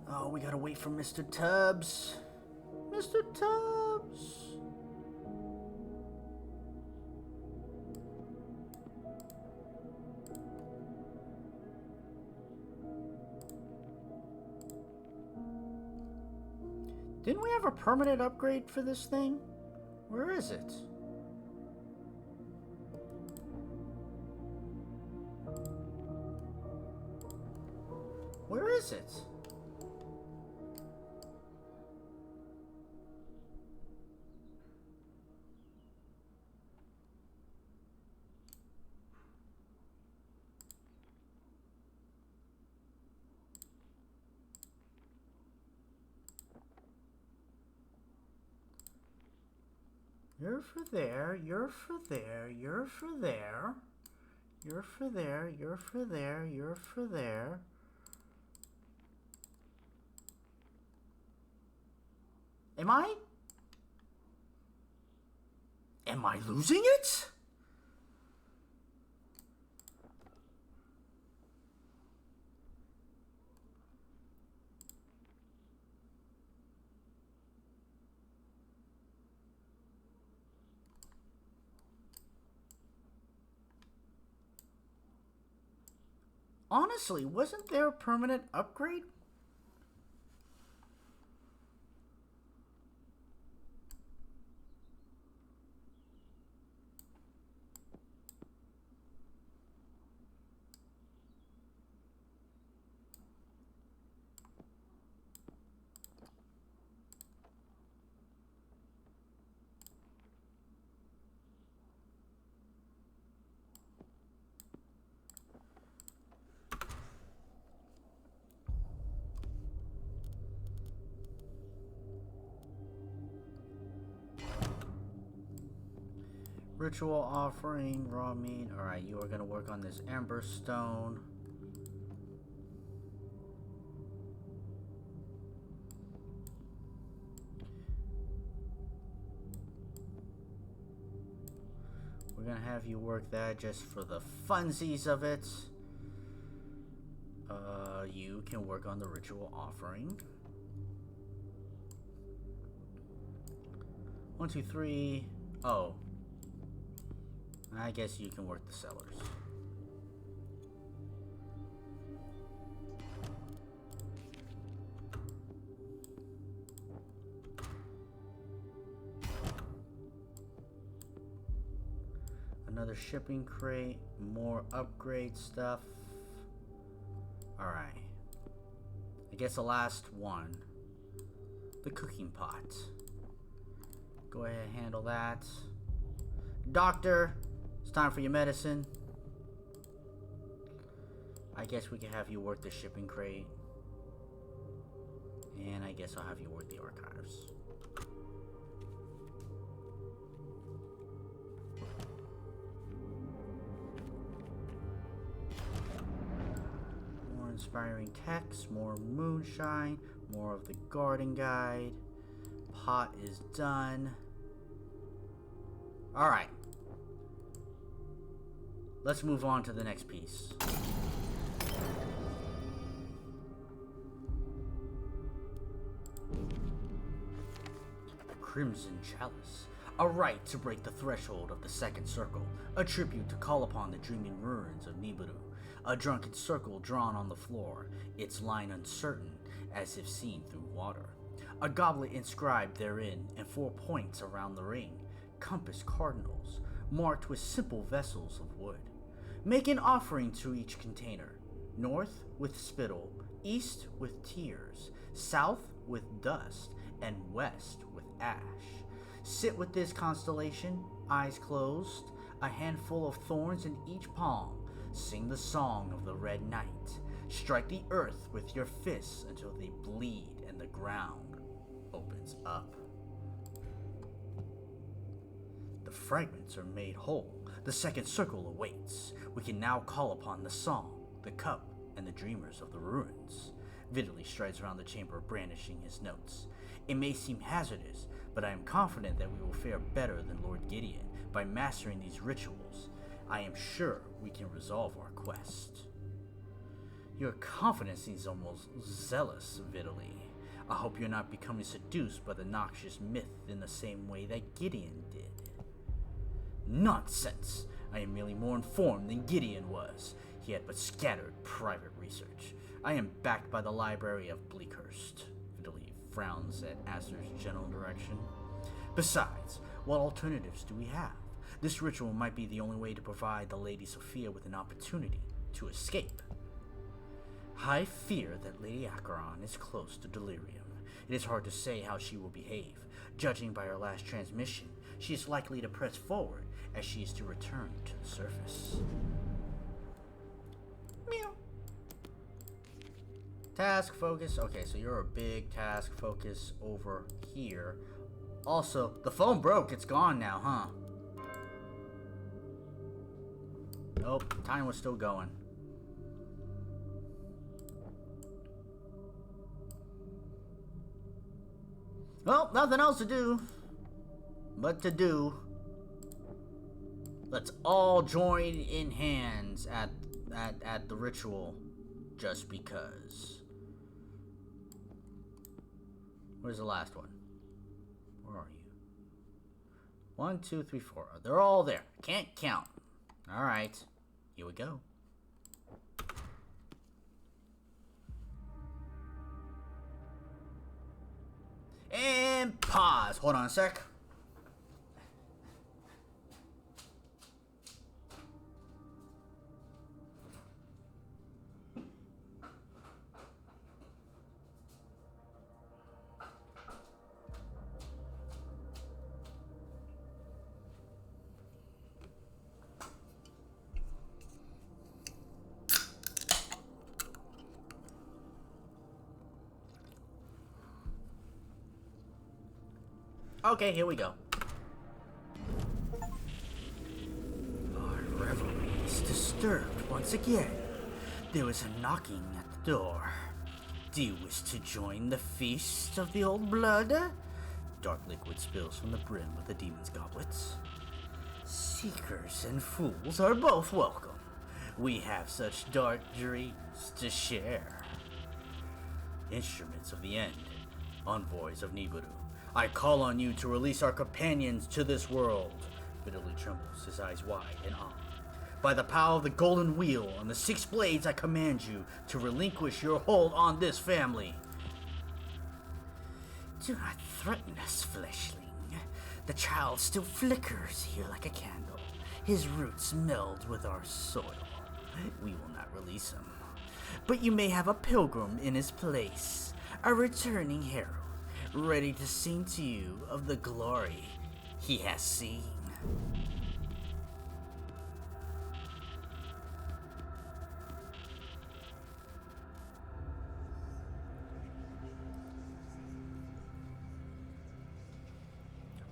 Oh, we gotta wait for Mr. Tubbs. Mr. Tubbs. Didn't we have a permanent upgrade for this thing? Where is it? Where is it? You're for there, you're for there, you're for there. You're for there, you're for there, you're for there. Am I losing it? Honestly, wasn't there a permanent upgrade? Ritual offering, raw meat. Alright, you are going to work on this ember stone. We're going to have you work that just for the funsies of it. You can work on the ritual offering. 1, 2, 3. Oh. I guess you can work the cellars. Another shipping crate, more upgrade stuff. Alright. I guess the last one. The cooking pot. Go ahead and handle that. Doctor! It's time for your medicine. I guess we can have you work the shipping crate. And I guess I'll have you work the archives. More inspiring text, more moonshine, more of the garden guide. Pot is done. Alright. Let's move on to the next piece. Crimson Chalice. A rite to break the threshold of the second circle, a tribute to call upon the dreaming ruins of Nibiru. A drunken circle drawn on the floor, its line uncertain, as if seen through water. A goblet inscribed therein, and 4 points around the ring, compass cardinals, marked with simple vessels of wood. Make an offering to each container, north with spittle, east with tears, south with dust, and west with ash. Sit with this constellation, eyes closed, a handful of thorns in each palm. Sing the song of the Red Knight. Strike the earth with your fists until they bleed and the ground opens up. The fragments are made whole. The second circle awaits. We can now call upon the song, the cup, and the dreamers of the ruins. Vitaly strides around the chamber brandishing his notes. It may seem hazardous, but I am confident that we will fare better than Lord Gideon by mastering these rituals. I am sure we can resolve our quest. Your confidence seems almost zealous, Vitaly. I hope you're not becoming seduced by the noxious myth in the same way that Gideon did. Nonsense! I am merely more informed than Gideon was. He had but scattered private research. I am backed by the library of Bleakhurst. Vitaly frowns at Aster's general direction. Besides, what alternatives do we have? This ritual might be the only way to provide the Lady Sophia with an opportunity to escape. I fear that Lady Acheron is close to delirium. It is hard to say how she will behave. Judging by her last transmission, she is likely to press forward as she is to return to the surface. Meow. Task focus. Okay, so you're a big task focus over here. Also, the phone broke. It's gone now, huh? Nope, time was still going. Well, nothing else to do but to do. Let's all join in hands at the ritual just because. Where's the last one? Where are you? 1, 2, 3, 4. They're all there. Can't count. All right. Here we go. And pause. Hold on a sec. Okay, here we go. Our revelry is disturbed once again. There is a knocking at the door. Do you wish to join the feast of the old blood? Dark liquid spills from the brim of the demon's goblets. Seekers and fools are both welcome. We have such dark dreams to share. Instruments of the end, envoys of Nibiru. I call on you to release our companions to this world. Vitaly trembles, his eyes wide in awe. By the power of the golden wheel and the 6 blades, I command you to relinquish your hold on this family. Do not threaten us, fleshling. The child still flickers here like a candle. His roots meld with our soil. We will not release him. But you may have a pilgrim in his place, a returning herald, ready to sing to you of the glory he has seen.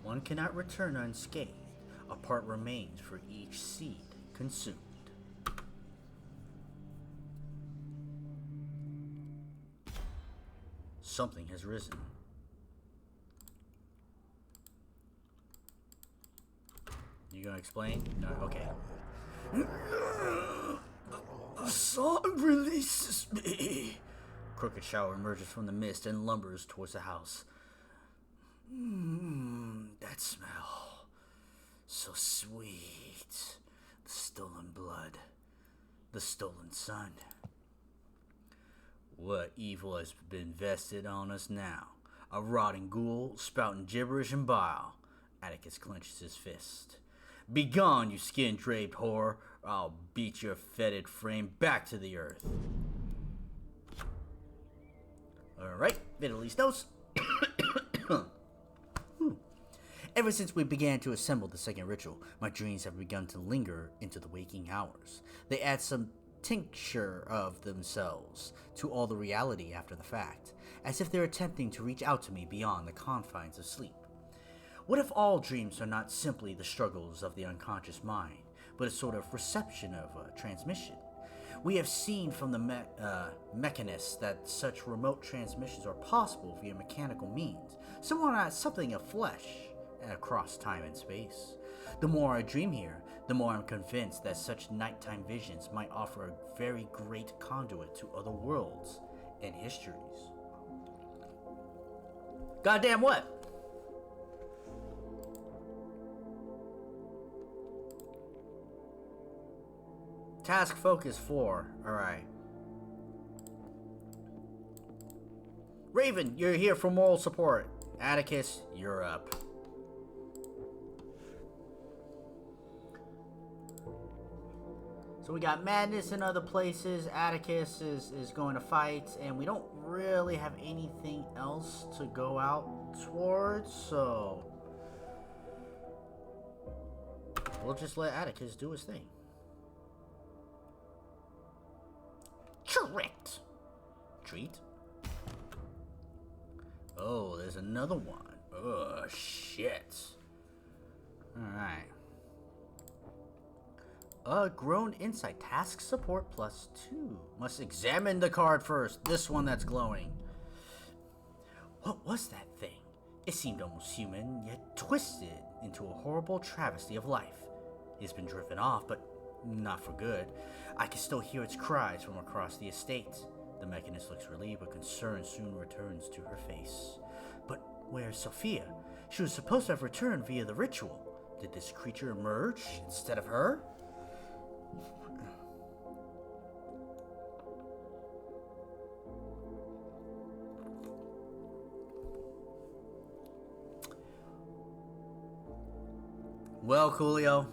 One cannot return unscathed. A part remains for each seed consumed. Something has risen. You gonna explain? No, okay. A song releases me. Crooked Shower emerges from the mist and lumbers towards the house. That smell. So sweet. The stolen blood. The stolen sun. What evil has been vested on us now? A rotting ghoul spouting gibberish and bile. Atticus clenches his fist. Begone, you skin-draped whore, or I'll beat your fetid frame back to the earth. Alright, Vitaly's nose. Ever since we began to assemble the second ritual, my dreams have begun to linger into the waking hours. They add some tincture of themselves to all the reality after the fact, as if they're attempting to reach out to me beyond the confines of sleep. What if all dreams are not simply the struggles of the unconscious mind, but a sort of reception of a transmission? We have seen from the mechanists that such remote transmissions are possible via mechanical means, something of flesh, across time and space. The more I dream here, the more I'm convinced that such nighttime visions might offer a very great conduit to other worlds and histories. Goddamn what? Task focus 4. Alright. Raven, you're here for moral support. Atticus, you're up. So we got Madness in other places. Atticus is going to fight, and we don't really have anything else to go out towards, so we'll just let Atticus do his thing. Tricked. Treat. Oh, there's another one. Oh, shit. Alright. Grown insight. Task support +2. Must examine the card first. This one that's glowing. What was that thing? It seemed almost human, yet twisted into a horrible travesty of life. It's been driven off, but not for good. I can still hear its cries from across the estate. The mechanist looks relieved, but concern soon returns to her face. But where's Sophia? She was supposed to have returned via the ritual. Did this creature emerge instead of her? Well, Coolio,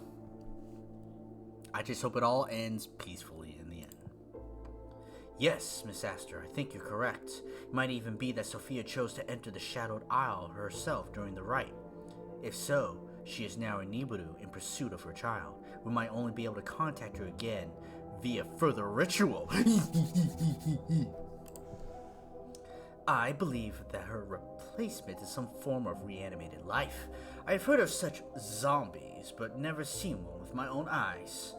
I just hope it all ends peacefully in the end. Yes, Miss Astor, I think you're correct. It might even be that Sophia chose to enter the Shadowed Isle herself during the rite. If so, she is now in Nibiru in pursuit of her child. We might only be able to contact her again via further ritual. I believe that her replacement is some form of reanimated life. I've heard of such zombies, but never seen one with my own eyes.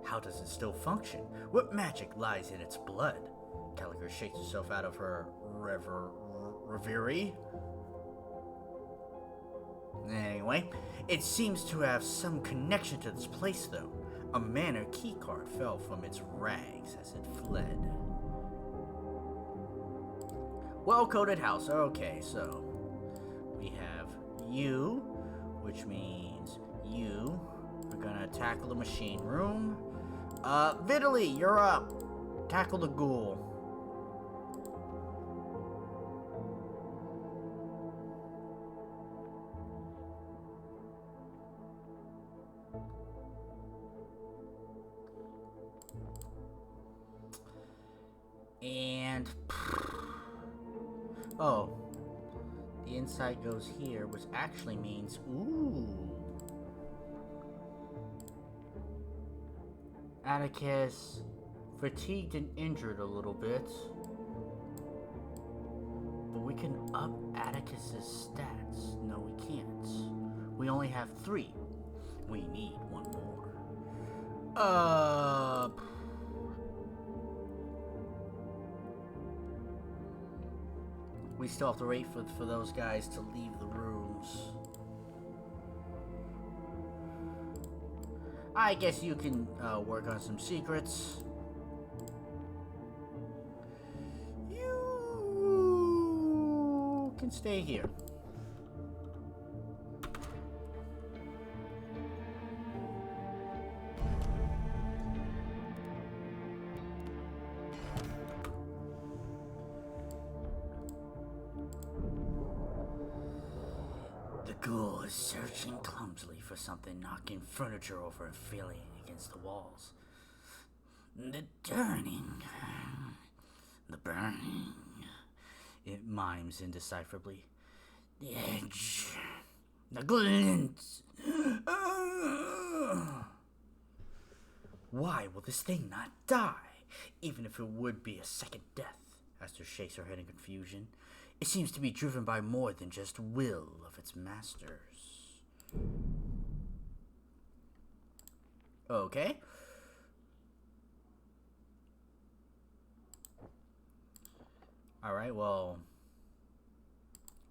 How does it still function? What magic lies in its blood? Calico shakes herself out of her reverie. Anyway, it seems to have some connection to this place, though. A manor keycard fell from its rags as it fled. Well-coded house. Okay, so we have you, which means you are gonna tackle the machine room. Vitaly, you're up. Tackle the ghoul. And oh, the insight goes here, which actually means ooh. Atticus, fatigued and injured a little bit, but we can up Atticus's stats. No, we can't. We only have 3. We need 1 more. We still have to wait for those guys to leave the rooms. I guess you can work on some secrets. You can stay here. ghoul is searching clumsily for something, knocking furniture over and feeling against the walls. The turning, the burning, it mimes indecipherably. The edge, the glint. Why will this thing not die? Even if it would be a second death. Esther shakes her head in confusion. It seems to be driven by more than just will of its masters. Okay. Alright, well.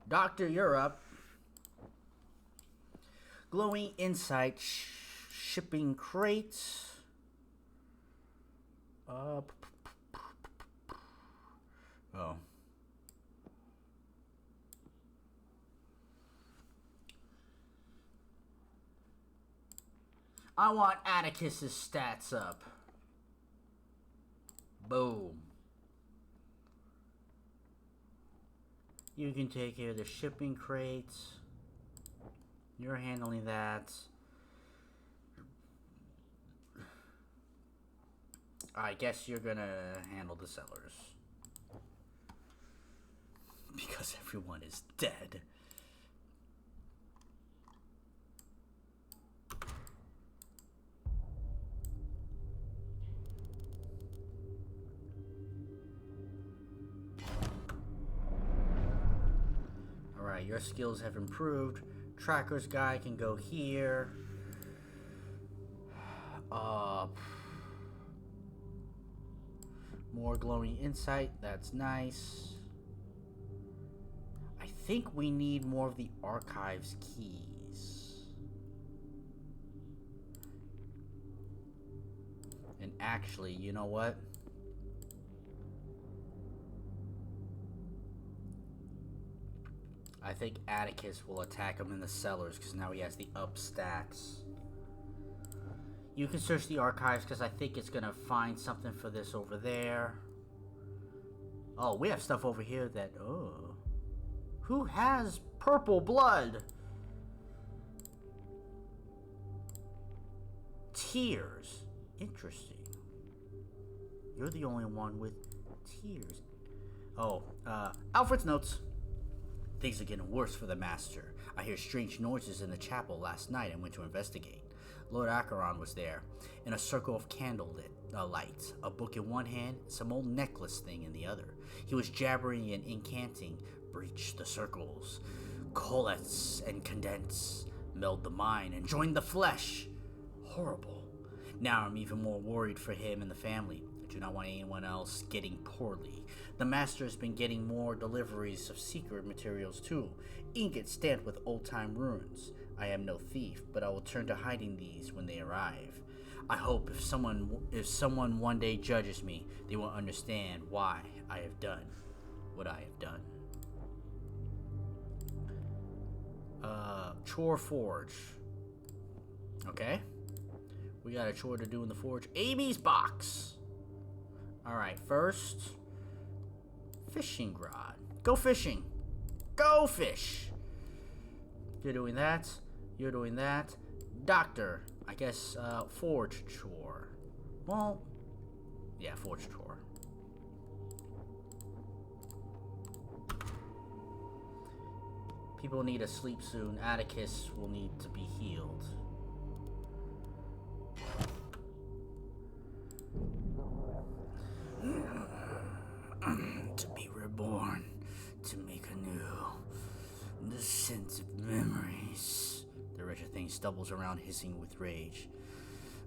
Doctor, you're up. Glowing insight, shipping crates. Oh. I want Atticus's stats up. Boom. You can take care of the shipping crates. You're handling that. I guess you're gonna handle the sellers. Because everyone is dead. Alright, your skills have improved. Tracker's guy can go here. More glowing insight, that's nice. I think we need more of the archives keys. And actually, you know what? I think Atticus will attack him in the cellars because now he has the up stats. You can search the archives because I think it's going to find something for this over there. Oh, we have stuff over here that... Oh. Who has purple blood? Tears. Interesting. You're the only one with tears. Oh, Alfred's notes. Things are getting worse for the master. I hear strange noises in the chapel last night and went to investigate. Lord Acheron was there, in a circle of candlelit light, a book in one hand, some old necklace thing in the other. He was jabbering and incanting, breach the circles, coalesce and condense, meld the mind and join the flesh. Horrible. Now I'm even more worried for him and the family. I do not want anyone else getting poorly. The master has been getting more deliveries of secret materials too, ingots stamped with old-time runes. I am no thief, but I will turn to hiding these when they arrive. I hope if someone one day judges me, they will understand why I have done what I have done. Chore forge. Okay. We got a chore to do in the forge. Amy's box. Alright, first, fishing rod. Go fishing. Go fish. You're doing that. You're doing that. Doctor. I guess, forge chore. Well, yeah, forge chore. People need to sleep soon. Atticus will need to be healed. To be reborn, to make anew, the sense of memories. The wretched thing stumbles around, hissing with rage.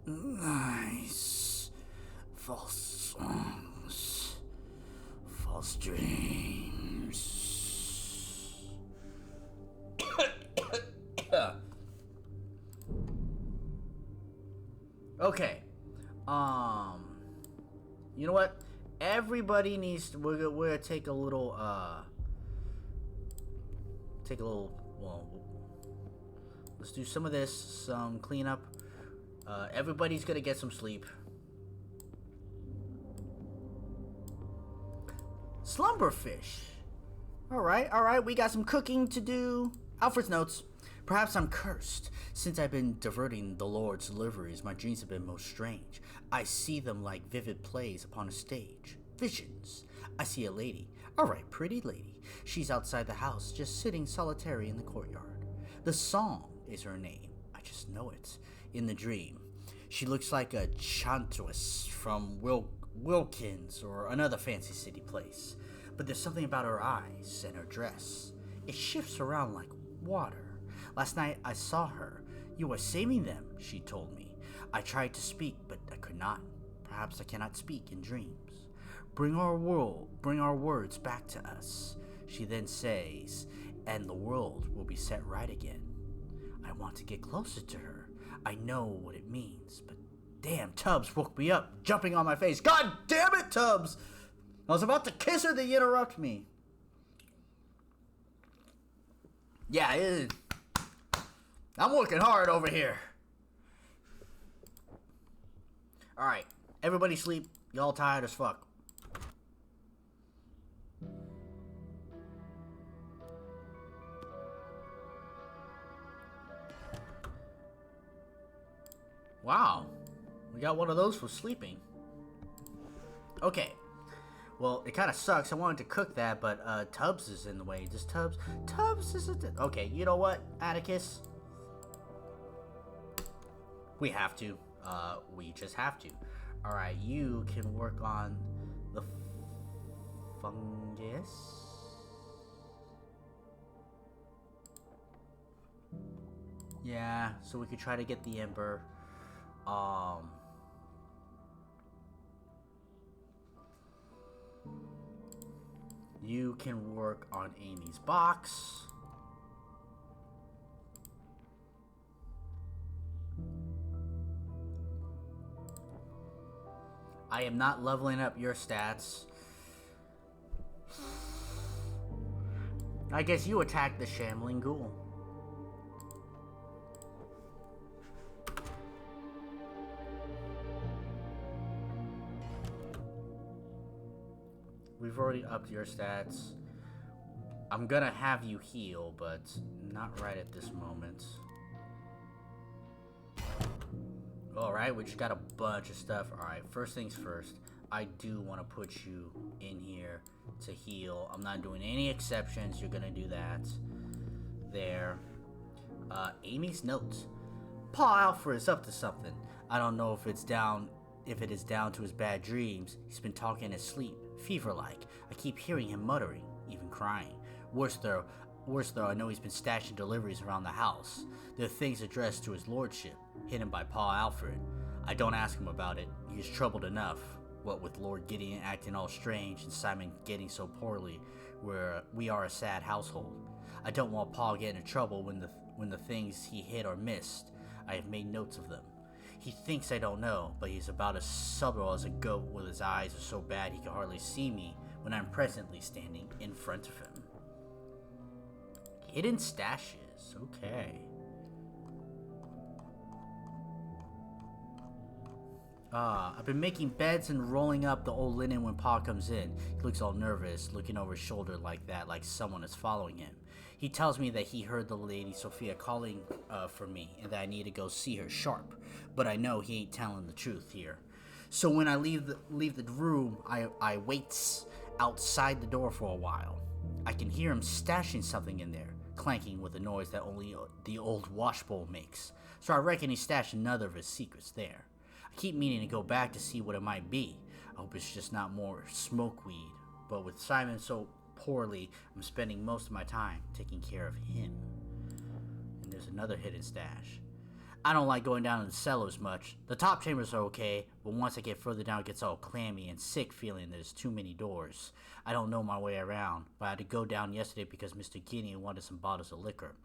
Lies, false songs, false dreams. Okay. You know what? Everybody needs to, we're gonna take a little, well, let's do some of this, some cleanup. Everybody's gonna get some sleep. Slumberfish. Alright, we got some cooking to do. Alfred's notes. Perhaps I'm cursed. Since I've been diverting the Lord's deliveries, my dreams have been most strange. I see them like vivid plays upon a stage. Visions. I see a lady, a right pretty lady. She's outside the house, just sitting solitary in the courtyard. The Song is her name. I just know it. In the dream, she looks like a chantress from Wilkins or another fancy city place. But there's something about her eyes and her dress. It shifts around like water. Last night I saw her. You were saving them, she told me. I tried to speak, but I could not. Perhaps I cannot speak in dreams. Bring our words back to us, she then says, and the world will be set right again. I want to get closer to her. I know what it means, but damn, Tubbs woke me up, jumping on my face. God damn it, Tubbs! I was about to kiss her, they interrupt me. Yeah, I'm working hard over here. Alright, everybody sleep. Y'all tired as fuck. Wow, we got one of those for sleeping. Okay, well, it kind of sucks. I wanted to cook that, but Tubbs is in the way. Does Tubbs is it? Okay, you know what, Atticus? We have to. We just have to. All right, you can work on the fungus. Yeah, so we could try to get the ember. You can work on Amy's box. I am not leveling up your stats. I guess you attack the shambling ghoul. We've already upped your stats. I'm gonna have you heal, but not right at this moment. Alright, we just got a bunch of stuff. Alright, first things first. I do want to put you in here to heal. I'm not doing any exceptions. You're gonna do that. There. Amy's notes. Paul Alfred is up to something. I don't know if it is down to his bad dreams. He's been talking in his sleep, fever-like. I keep hearing him muttering, even crying. Worse though, I know he's been stashing deliveries around the house. They're things addressed to his lordship, hidden by Paul Alfred. I don't ask him about it. He's troubled enough. What with Lord Gideon acting all strange and Simon getting so poorly, we are a sad household. I don't want Paul getting in trouble when the things he hid are missed. I have made notes of them. He thinks I don't know, but he's about as subtle as a goat with his eyes are so bad he can hardly see me when I'm presently standing in front of him. Hidden stashes, okay. I've been making beds and rolling up the old linen when Pa comes in. He looks all nervous, looking over his shoulder like that, like someone is following him. He tells me that he heard the lady Sophia calling for me, and that I need to go see her sharp. But I know he ain't telling the truth here. So when I leave the room, I waits outside the door for a while. I can hear him stashing something in there, clanking with a noise that only the old washbowl makes. So I reckon he stashed another of his secrets there. I keep meaning to go back to see what it might be. I hope it's just not more smokeweed. But with Simon so poorly, I'm spending most of my time taking care of him. And there's another hidden stash. I don't like going down in the cellars much. The top chambers are okay, but once I get further down it gets all clammy and sick feeling there's too many doors. I don't know my way around, but I had to go down yesterday because Mr. Gideon wanted some bottles of liquor.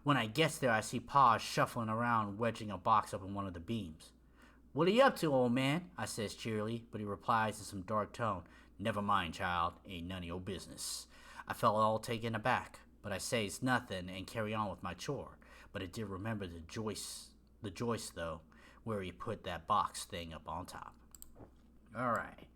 When I gets there I see Pa shuffling around wedging a box up in one of the beams. "What are you up to, old man?" I says cheerily, but he replies in some dark tone, "Never mind, child, ain't none of your business." I felt all taken aback, but I says nothing and carry on with my chore. But I did remember the joist though, where he put that box thing up on top. Alright.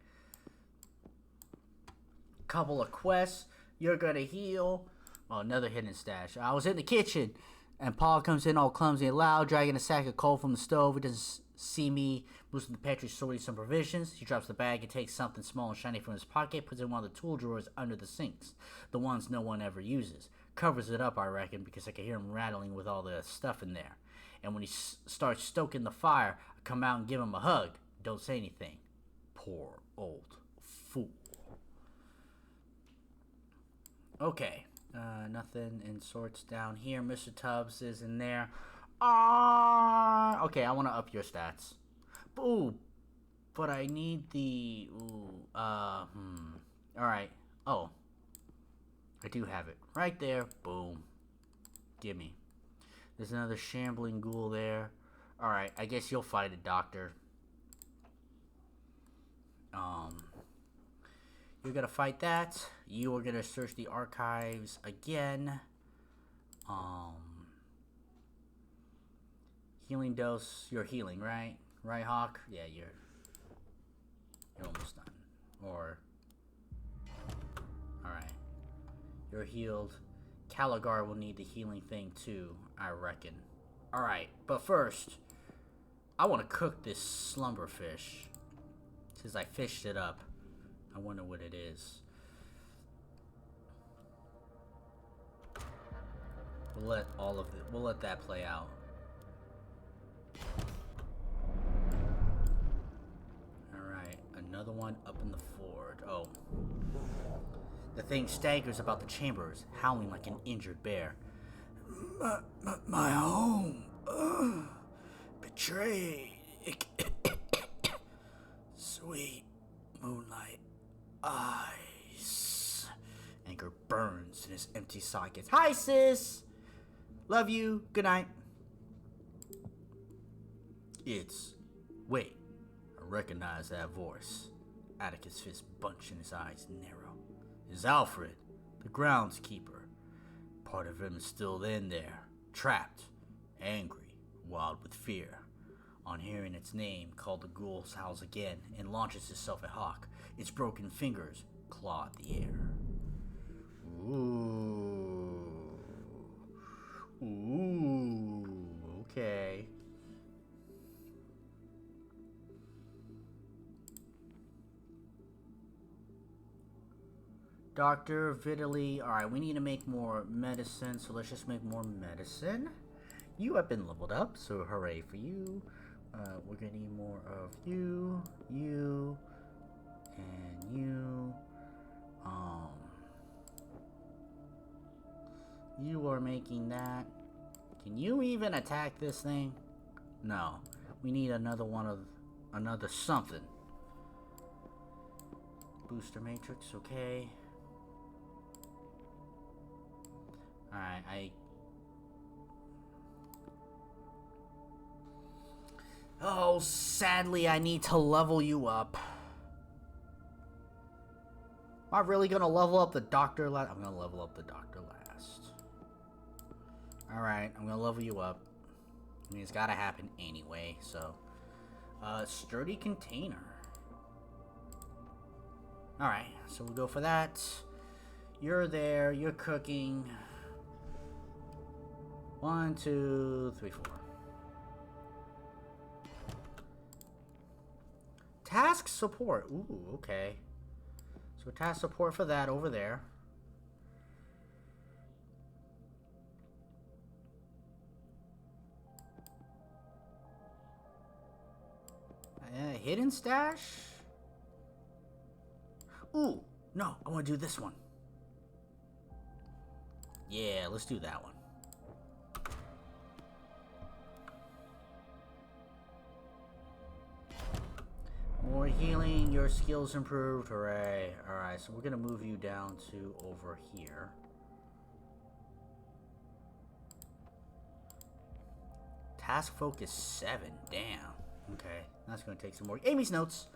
Couple of quests. You're gonna heal. Oh, another hidden stash. I was in the kitchen. And Paul comes in all clumsy and loud, dragging a sack of coal from the stove. He doesn't see me, moves to the pantry, sorting some provisions. He drops the bag and takes something small and shiny from his pocket, puts it in one of the tool drawers under the sinks, the ones no one ever uses. Covers it up, I reckon, because I can hear him rattling with all the stuff in there. And when he starts stoking the fire, I come out and give him a hug. Don't say anything. Poor old fool. Okay. Nothing in sorts down here. Mr. Tubbs is in there. Okay, I want to up your stats. Ooh, but I need the... Alright. Oh. I do have it. Right there. Boom. Gimme. There's another shambling ghoul there. Alright, I guess you'll fight it, Doctor. You're gonna fight that. You are gonna search the archives again. Healing dose. You're healing, right? Right, Hawk? Yeah, you're almost done. Or... Alright. You're healed. Caligar will need the healing thing too, I reckon. Alright, but first, I want to cook this slumberfish. Since I fished it up. I wonder what it is. We'll let that play out. Alright, another one up in the ford. Oh. The thing staggers about the chambers, howling like an injured bear. My home. Betrayed. Sweet moonlight eyes. Anger burns in his empty sockets. Hi, sis. Love you. Good night. Wait. I recognize that voice. Atticus' fist bunched and his eyes narrow. It's Alfred, the groundskeeper. Part of him is still in there, trapped, angry, wild with fear. On hearing its name, called the ghoul howls again and launches itself at Hawk. Its broken fingers claw at the air. Ooh, okay. Dr. Vitally. Alright, we need to make more medicine, so let's just make more medicine. You have been leveled up, so hooray for you. We're gonna need more of you, and you. You are making that. Can you even attack this thing? No. We need another another something. Booster matrix, okay. Alright, Oh, sadly, I need to level you up. Am I really gonna level up the doctor last? I'm gonna level up the doctor last. Alright, I'm gonna level you up. I mean, it's gotta happen anyway, so. Sturdy container. Alright, so we'll go for that. You're there, you're cooking. 1, 2, 3, 4. Task support. Ooh, okay. So task support for that over there. Hidden stash? Ooh, no, I want to do this one. Yeah, let's do that one. More healing, your skills improved, hooray. Alright, so we're gonna move you down to over here. Task focus 7, damn. Okay, that's gonna take some more. Amy's notes.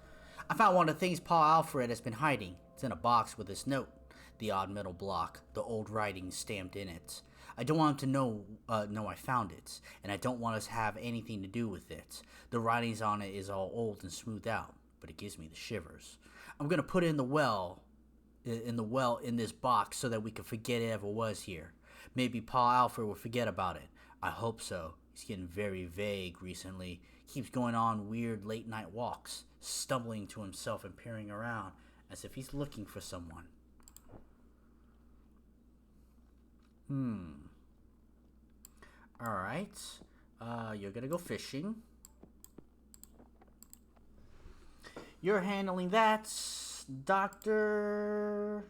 I found one of the things Paul Alfred has been hiding. It's in a box with this note. The odd metal block, the old writing stamped in it. I don't want him to know I found it, and I don't want us to have anything to do with it. The writings on it is all old and smoothed out, but it gives me the shivers. I'm gonna put it in this box so that we can forget it ever was here. Maybe Paul Alfred will forget about it. I hope so. He's getting very vague recently. Keeps going on weird late night walks, stumbling to himself and peering around as if he's looking for someone. Alright. You're gonna go fishing. You're handling that, Doctor.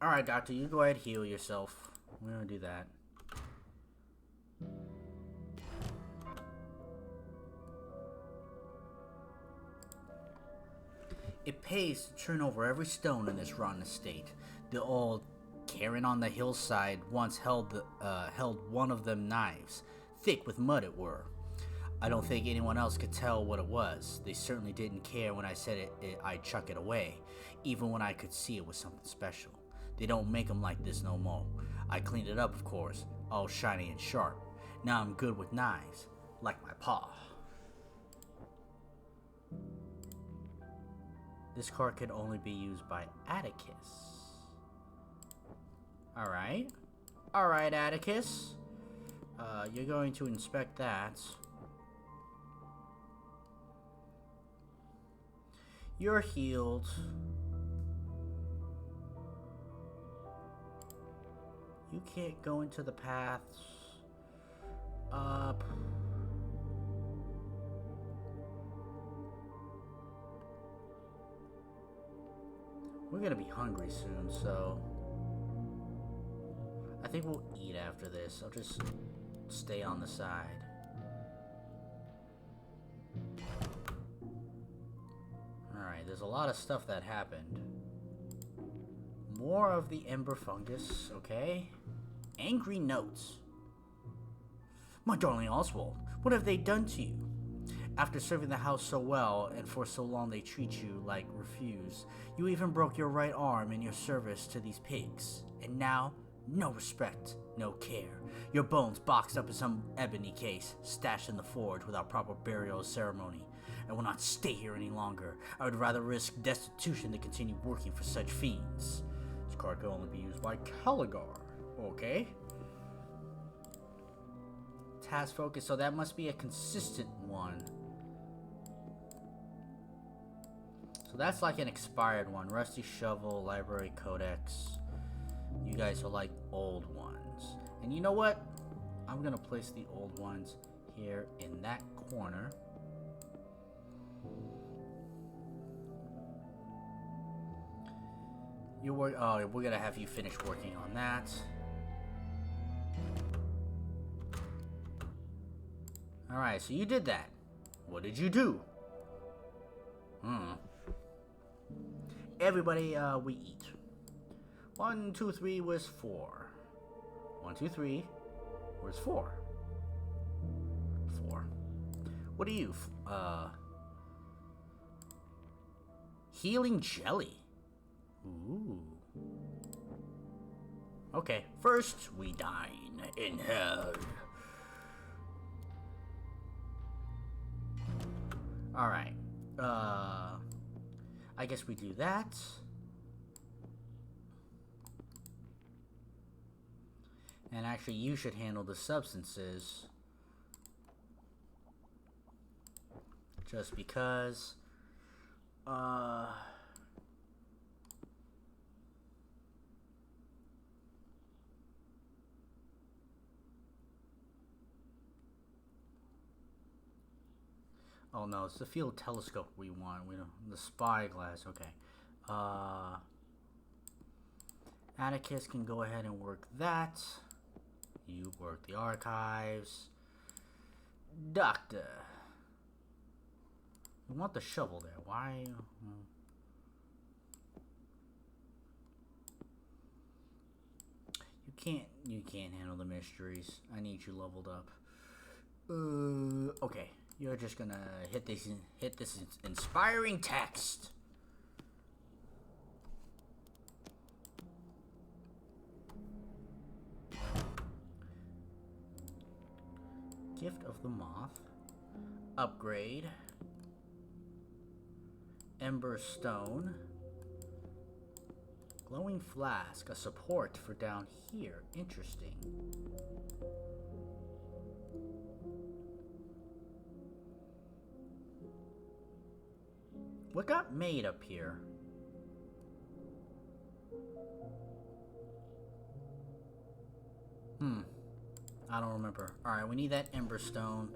Alright, Doctor, you go ahead and heal yourself. We're gonna do that. It pays to turn over every stone in this rotten estate. The old cairn on the hillside once held one of them knives, thick with mud it were. I don't think anyone else could tell what it was. They certainly didn't care when I said I'd chuck it away, even when I could see it was something special. They don't make them like this no more. I cleaned it up, of course, all shiny and sharp. Now I'm good with knives, like my paw. This card could only be used by Atticus. Alright. Alright, Atticus. You're going to inspect that. You're healed. You can't go into the paths. Up. We're gonna be hungry soon, so I think we'll eat after this. I'll just stay on the side. Alright, there's a lot of stuff that happened. More of the ember fungus, okay? Angry notes. My darling Oswald, what have they done to you? After serving the house so well, and for so long they treat you like refuse, you even broke your right arm in your service to these pigs. And now, no respect, no care. Your bones boxed up in some ebony case, stashed in the forge without proper burial ceremony. I will not stay here any longer. I would rather risk destitution than continue working for such fiends. This card can only be used by Caligar. Okay. Task focus, so that must be a consistent one. So that's like an expired one. Rusty Shovel, Library Codex. You guys are like old ones. And you know what? I'm gonna place the old ones here in that corner. We're gonna have you finish working on that. Alright, so you did that. What did you do? Everybody, we eat. 1, 2, 3 was 4. 1, 2, 3 was 4. 4. What are you? Healing jelly. Ooh. Okay, first we dine in hell. Alright. I guess we do that. And actually, you should handle the substances. Just because. Oh no, it's the field telescope we want. We don't, the spyglass. Okay. Atticus can go ahead and work that. You work the archives. Doctor. We want the shovel there. Why? You can't handle the mysteries. I need you leveled up. Okay. You're just gonna hit this inspiring text. Gift of the Moth. Upgrade. Ember Stone. Glowing Flask. A support for down here. Interesting. What got made up here? I don't remember. Alright, we need that Ember Stone.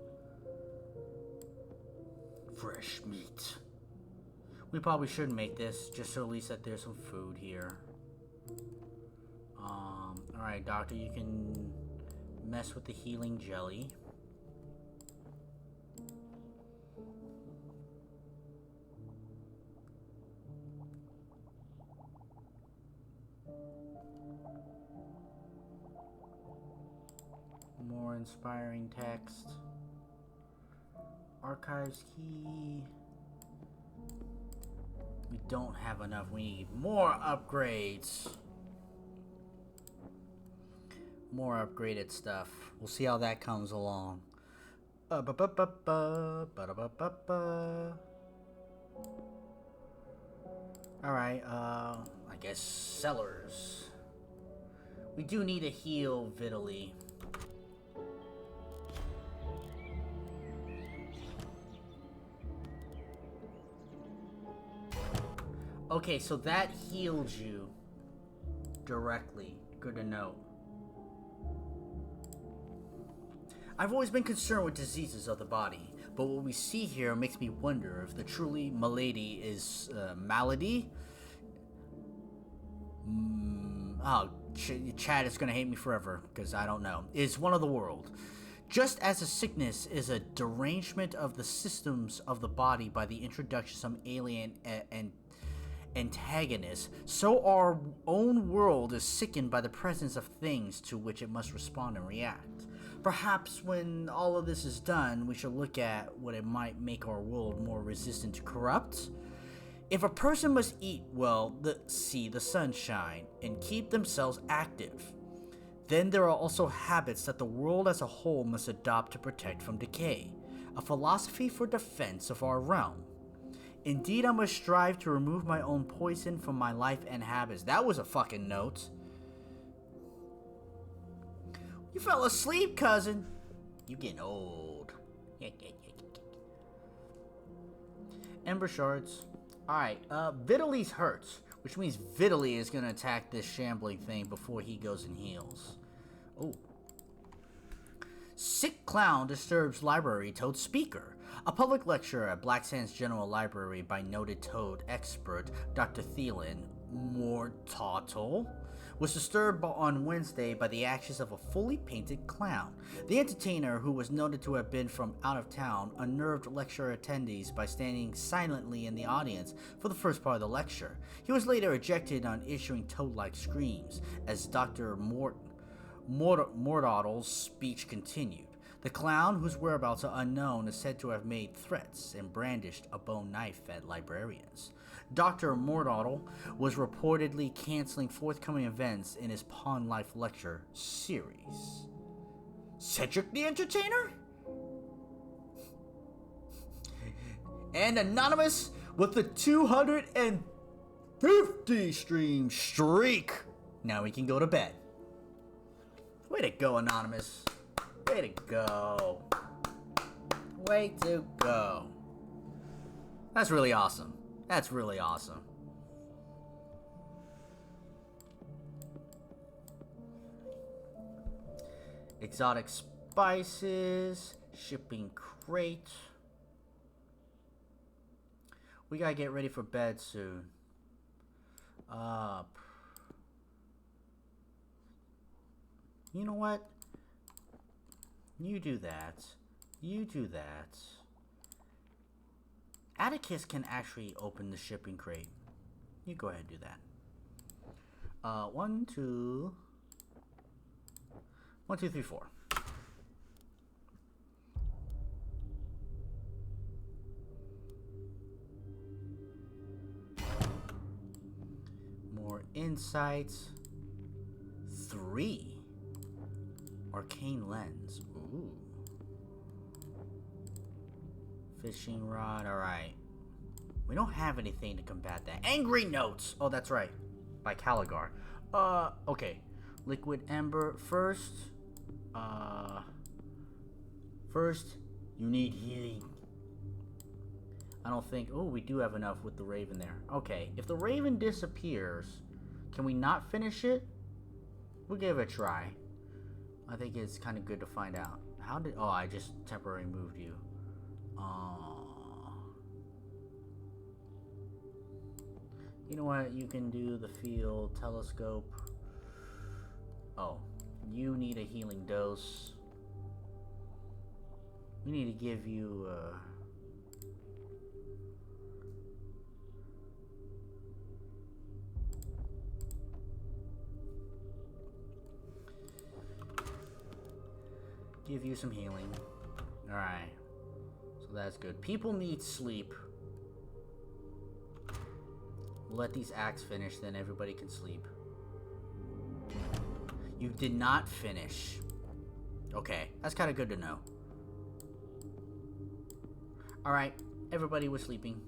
Fresh meat. We probably should make this, just so at least that there's some food here. Alright, Doctor, you can mess with the healing jelly. More inspiring text. Archives key. We don't have enough. We need more upgrades. More upgraded stuff. We'll see how that comes along. Alright, I guess cellars. We do need to heal Vitaly. Okay, so that heals you directly. Good to know. I've always been concerned with diseases of the body, but what we see here makes me wonder if the truly malady is malady. Chad is gonna hate me forever because I don't know. Is one of the world. Just as a sickness is a derangement of the systems of the body by the introduction of some alien and antagonist, so our own world is sickened by the presence of things to which it must respond and react. Perhaps when all of this is done, we should look at what it might make our world more resistant to corrupt. If a person must eat, well, see the sunshine, and keep themselves active, then there are also habits that the world as a whole must adopt to protect from decay, a philosophy for defense of our realm. Indeed, I must strive to remove my own poison from my life and habits. That was a fucking note. You fell asleep, cousin. You getting old. Ember shards. Alright, Vitaly's hurts, which means Vitaly is gonna attack this shambling thing before he goes and heals. Oh. Sick clown disturbs library toad speaker. A public lecture at Black Sands General Library by noted toad expert Dr. Thielen Mortottle was disturbed on Wednesday by the actions of a fully painted clown. The entertainer, who was noted to have been from out of town, unnerved lecture attendees by standing silently in the audience for the first part of the lecture. He was later ejected on issuing toad-like screams as Dr. Mortottle's speech continued. The clown, whose whereabouts are unknown, is said to have made threats and brandished a bone knife at librarians. Dr. Mortottle was reportedly canceling forthcoming events in his Pawn Life lecture series. Cedric the Entertainer? And Anonymous with the 250 stream streak. Now we can go to bed. Way to go, Anonymous. Way to go. Way to go. That's really awesome. That's really awesome. Exotic spices. Shipping crate. We gotta get ready for bed soon. You know what? You do that. You do that. Atticus can actually open the shipping crate. You go ahead and do that. 1, 2, 3, 4. More insights. 3. Arcane lens. Ooh. Fishing rod, alright. We don't have anything to combat that. Angry Notes! Oh, that's right. By Caligar. Okay. Liquid Ember first. First, you need healing. I don't think... Oh, we do have enough with the Raven there. Okay, if the Raven disappears, can we not finish it? We'll give it a try. I think it's kind of good to find out. How did... Oh, I just temporarily moved you. You know what? You can do the field telescope. Oh, you need a healing dose. We need to give you some healing. Alright. So that's good. People need sleep. We'll let these acts finish, then everybody can sleep. You did not finish. Okay, that's kind of good to know. Alright, everybody was sleeping.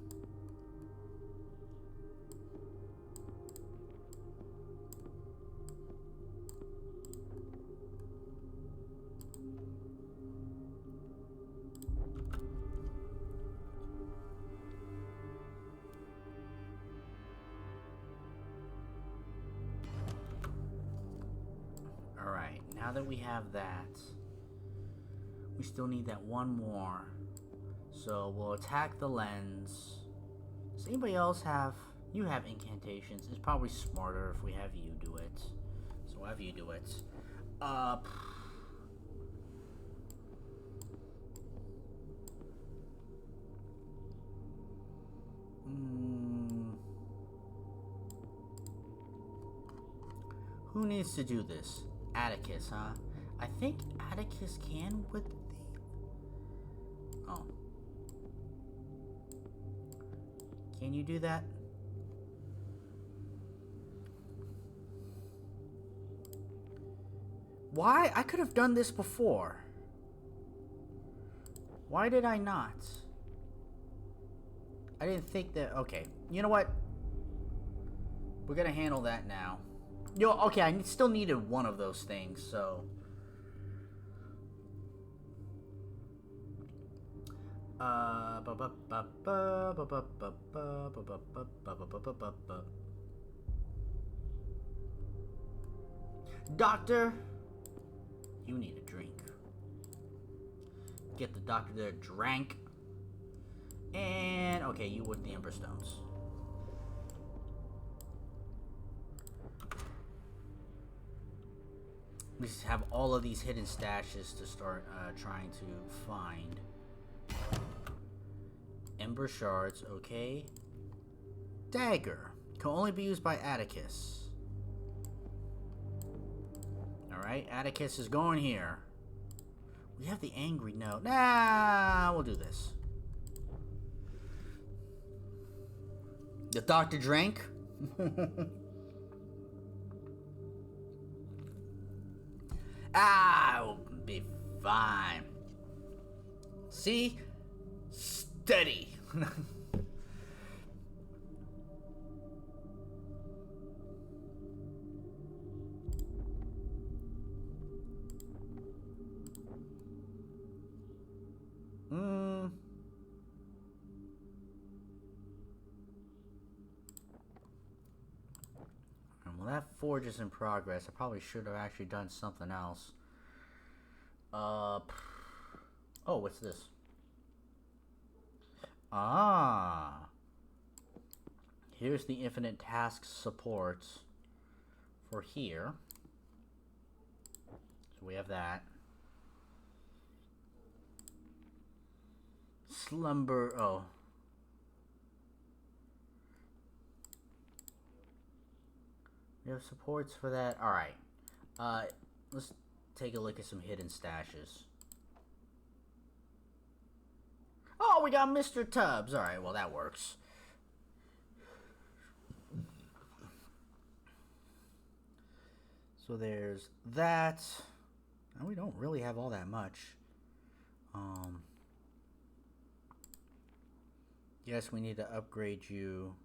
Alright, now that we have that, we still need that one more. So we'll attack the lens. Does anybody else have... You have incantations. It's probably smarter if we have you do it. So we'll have you do it. Who needs to do this? Atticus, huh? I think Atticus can with the... Oh. Can you do that? Why? I could have done this before. Why did I not? I didn't think that... Okay. You know what? We're gonna handle that now. Yo, okay, I still needed one of those things, so... Doctor, you need a drink. Get the doctor there drank. And, okay, you with the Ember Stones. We just have all of these hidden stashes to start trying to find. Ember shards, okay. Dagger. Can only be used by Atticus. Alright, Atticus is going here. We have the angry note. Nah, we'll do this. The doctor drank. I'll be fine. See? Steady. Well, that forge is in progress. I probably should have actually done something else. Oh, what's this? Ah. Here's the infinite task support for here. So we have that. Slumber, oh. We have supports for that. Alright. Let's take a look at some hidden stashes. Oh, we got Mr. Tubbs. Alright, well that works. So there's that. And we don't really have all that much. Yes, we need to upgrade you.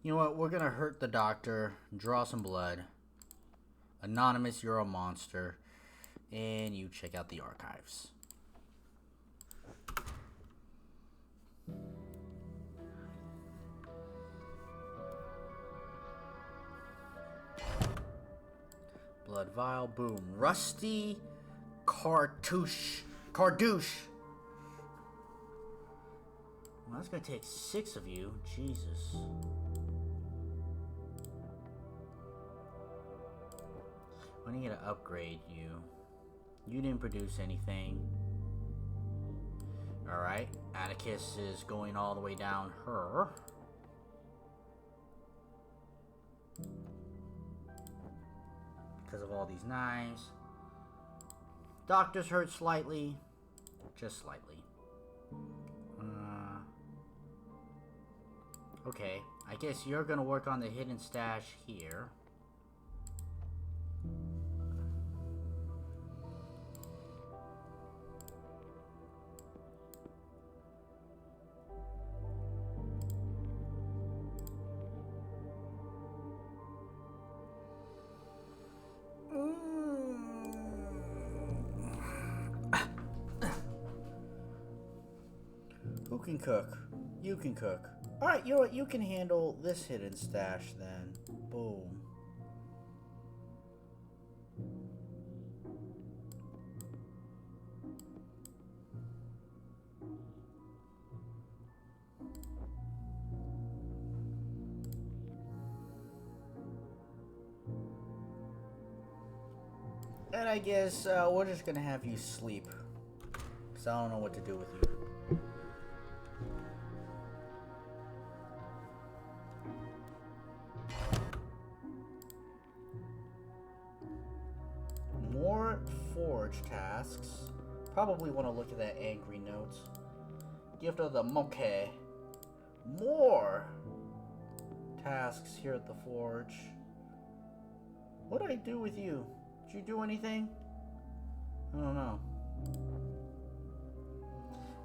You know what? We're gonna hurt the doctor, draw some blood. Anonymous, you're a monster. And you check out the archives. Blood vial, boom. Rusty cartouche. Cardouche. Well, that's gonna take 6 of you. Jesus. I need to upgrade you. You didn't produce anything. Alright. Atticus is going all the way down her. Because of all these knives. Doctor's hurt slightly. Just slightly. Okay. I guess you're gonna work on the hidden stash here. Who can cook? You can cook. Alright, you know what? You can handle this hidden stash then. Boom. And I guess we're just gonna have you sleep. Because I don't know what to do with you. More forge tasks. Probably want to look at that angry note. Gift of the monkey. More tasks here at the forge. What did I do with you? Did you do anything? I don't know.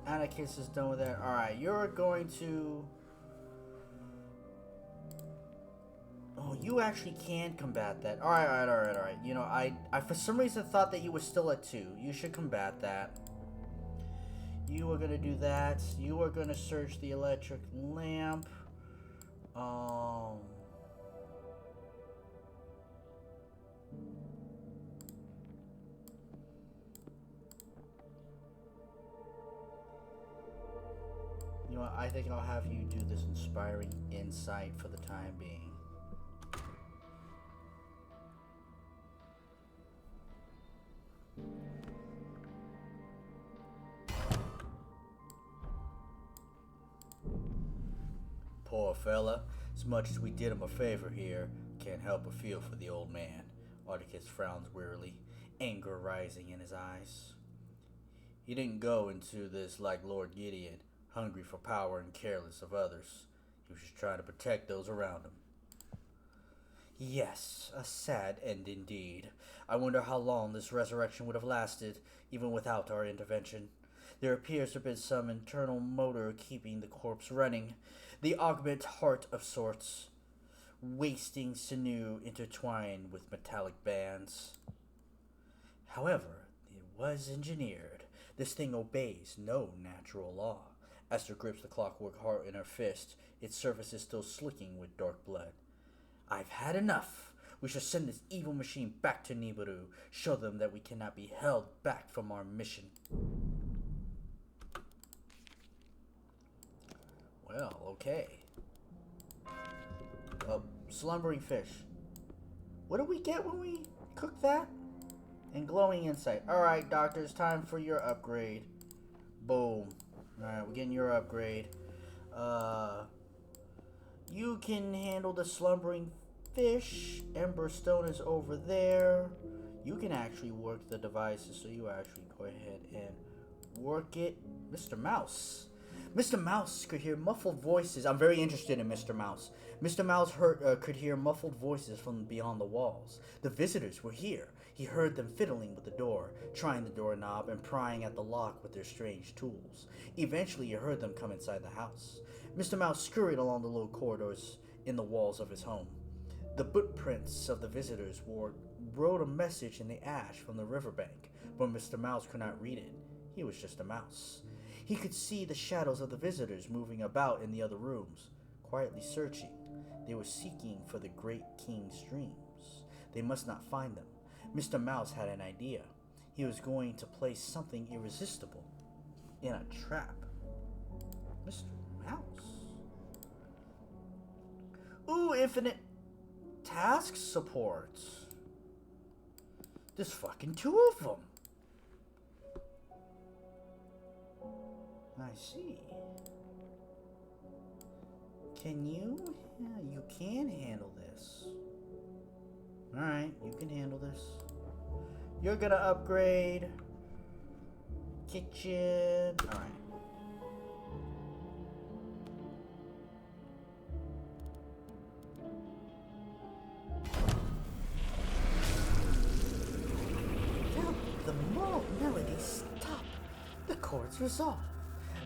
Atticus is done with that. Alright, you're going to... Oh, you actually can combat that. Alright. You know, I for some reason thought that you were still at 2. You should combat that. You are gonna do that. You are gonna search the electric lamp. You know what? I think I'll have you do this inspiring insight for the time being. Poor fella. As much as we did him a favor here, can't help but feel for the old man. Articus frowns wearily, anger rising in his eyes. He didn't go into this like Lord Gideon, hungry for power and careless of others. He was just trying to protect those around him. Yes, a sad end indeed. I wonder how long this resurrection would have lasted, even without our intervention. There appears to have been some internal motor keeping the corpse running. The augment heart of sorts. Wasting sinew intertwined with metallic bands. However, it was engineered. This thing obeys no natural law. Esther grips the clockwork heart in her fist, its surface is still slicking with dark blood. I've had enough. We shall send this evil machine back to Nibiru. Show them that we cannot be held back from our mission. Well, okay. Slumbering fish. What do we get when we cook that? And glowing insight. Alright, doctor, it's time for your upgrade. Boom. Alright, we're getting your upgrade. You can handle the slumbering fish. Ember stone is over there. You can actually work the devices, so you actually go ahead and work it. Mr. Mouse. Mr. Mouse could hear muffled voices. I'm very interested in Mr. Mouse. Mr. Mouse could hear muffled voices from beyond the walls. The visitors were here. He heard them fiddling with the door, trying the doorknob, and prying at the lock with their strange tools. Eventually, he heard them come inside the house. Mr. Mouse scurried along the low corridors in the walls of his home. The footprints of the visitors wrote a message in the ash from the riverbank, but Mr. Mouse could not read it. He was just a mouse. He could see the shadows of the visitors moving about in the other rooms, quietly searching. They were seeking for the great king's dreams. They must not find them. Mr. Mouse had an idea. He was going to place something irresistible in a trap. Mr. Mouse? Ooh, infinite task support. There's fucking 2 of them. I see. Can you? Yeah, you can handle this. Alright, you can handle this. You're gonna upgrade. Kitchen. Alright. The melody stopped. The chords resolved.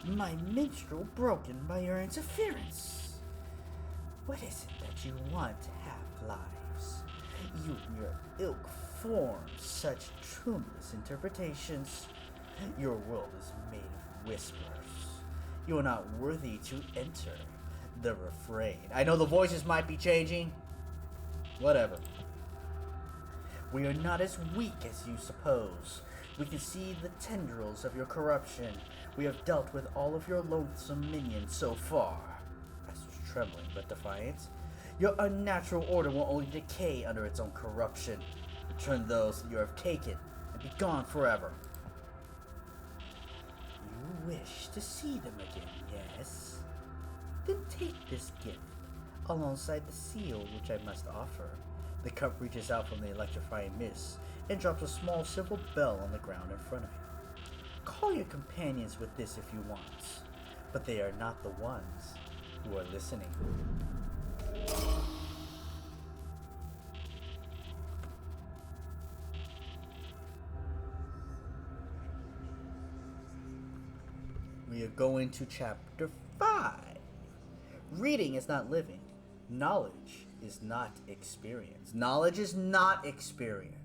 My minstrel broken by your interference. What is it that you want to have lives? You and your ilk form such tuneless interpretations. Your world is made of whispers. You are not worthy to enter the refrain. I know the voices might be changing. Whatever. We are not as weak as you suppose. We can see the tendrils of your corruption. We have dealt with all of your loathsome minions so far. As was trembling but defiant. Your unnatural order will only decay under its own corruption. Return those that you have taken and be gone forever. You wish to see them again, yes? Then take this gift, alongside the seal which I must offer. The cup reaches out from the electrifying mist and drops a small silver bell on the ground in front of you. Call your companions with this if you want, but they are not the ones who are listening. We are going to chapter 5. Reading is not living. Knowledge is not experience. Knowledge is not experience.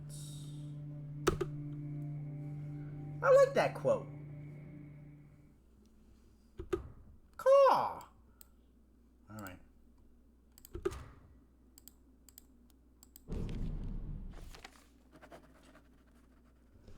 I like that quote. Caw. All right.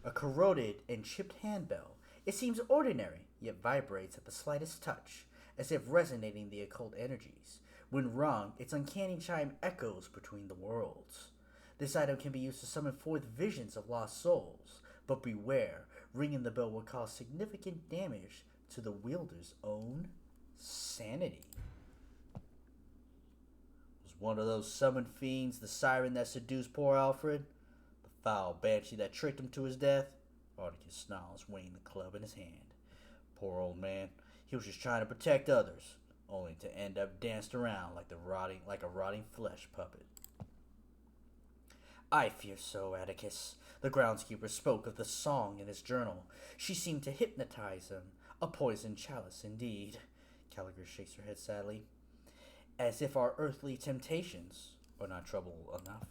A corroded and chipped handbell. It seems ordinary, yet vibrates at the slightest touch, as if resonating the occult energies. When rung, its uncanny chime echoes between the worlds. This item can be used to summon forth visions of lost souls, but beware, ringing the bell will cause significant damage to the wielder's own sanity. Was one of those summoned fiends the siren that seduced poor Alfred? The foul banshee that tricked him to his death? Articus snarls, weighing the club in his hand. Poor old man, he was just trying to protect others, only to end up danced around like a rotting flesh puppet. I fear so, Atticus. The groundskeeper spoke of the song in his journal. She seemed to hypnotize him. A poisoned chalice, indeed. Caliger shakes her head sadly. As if our earthly temptations are not trouble enough.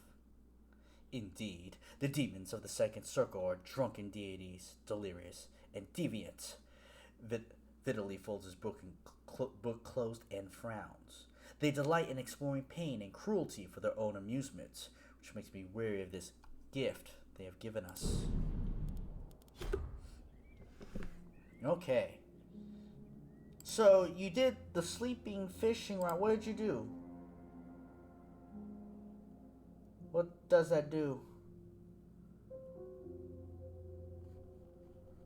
Indeed, the demons of the second circle are drunken deities, delirious and deviant. Vitally folds his book closed and frowns. They delight in exploring pain and cruelty for their own amusement, which makes me wary of this gift they have given us. Okay. So, you did the sleeping fishing route. What did you do? What does that do?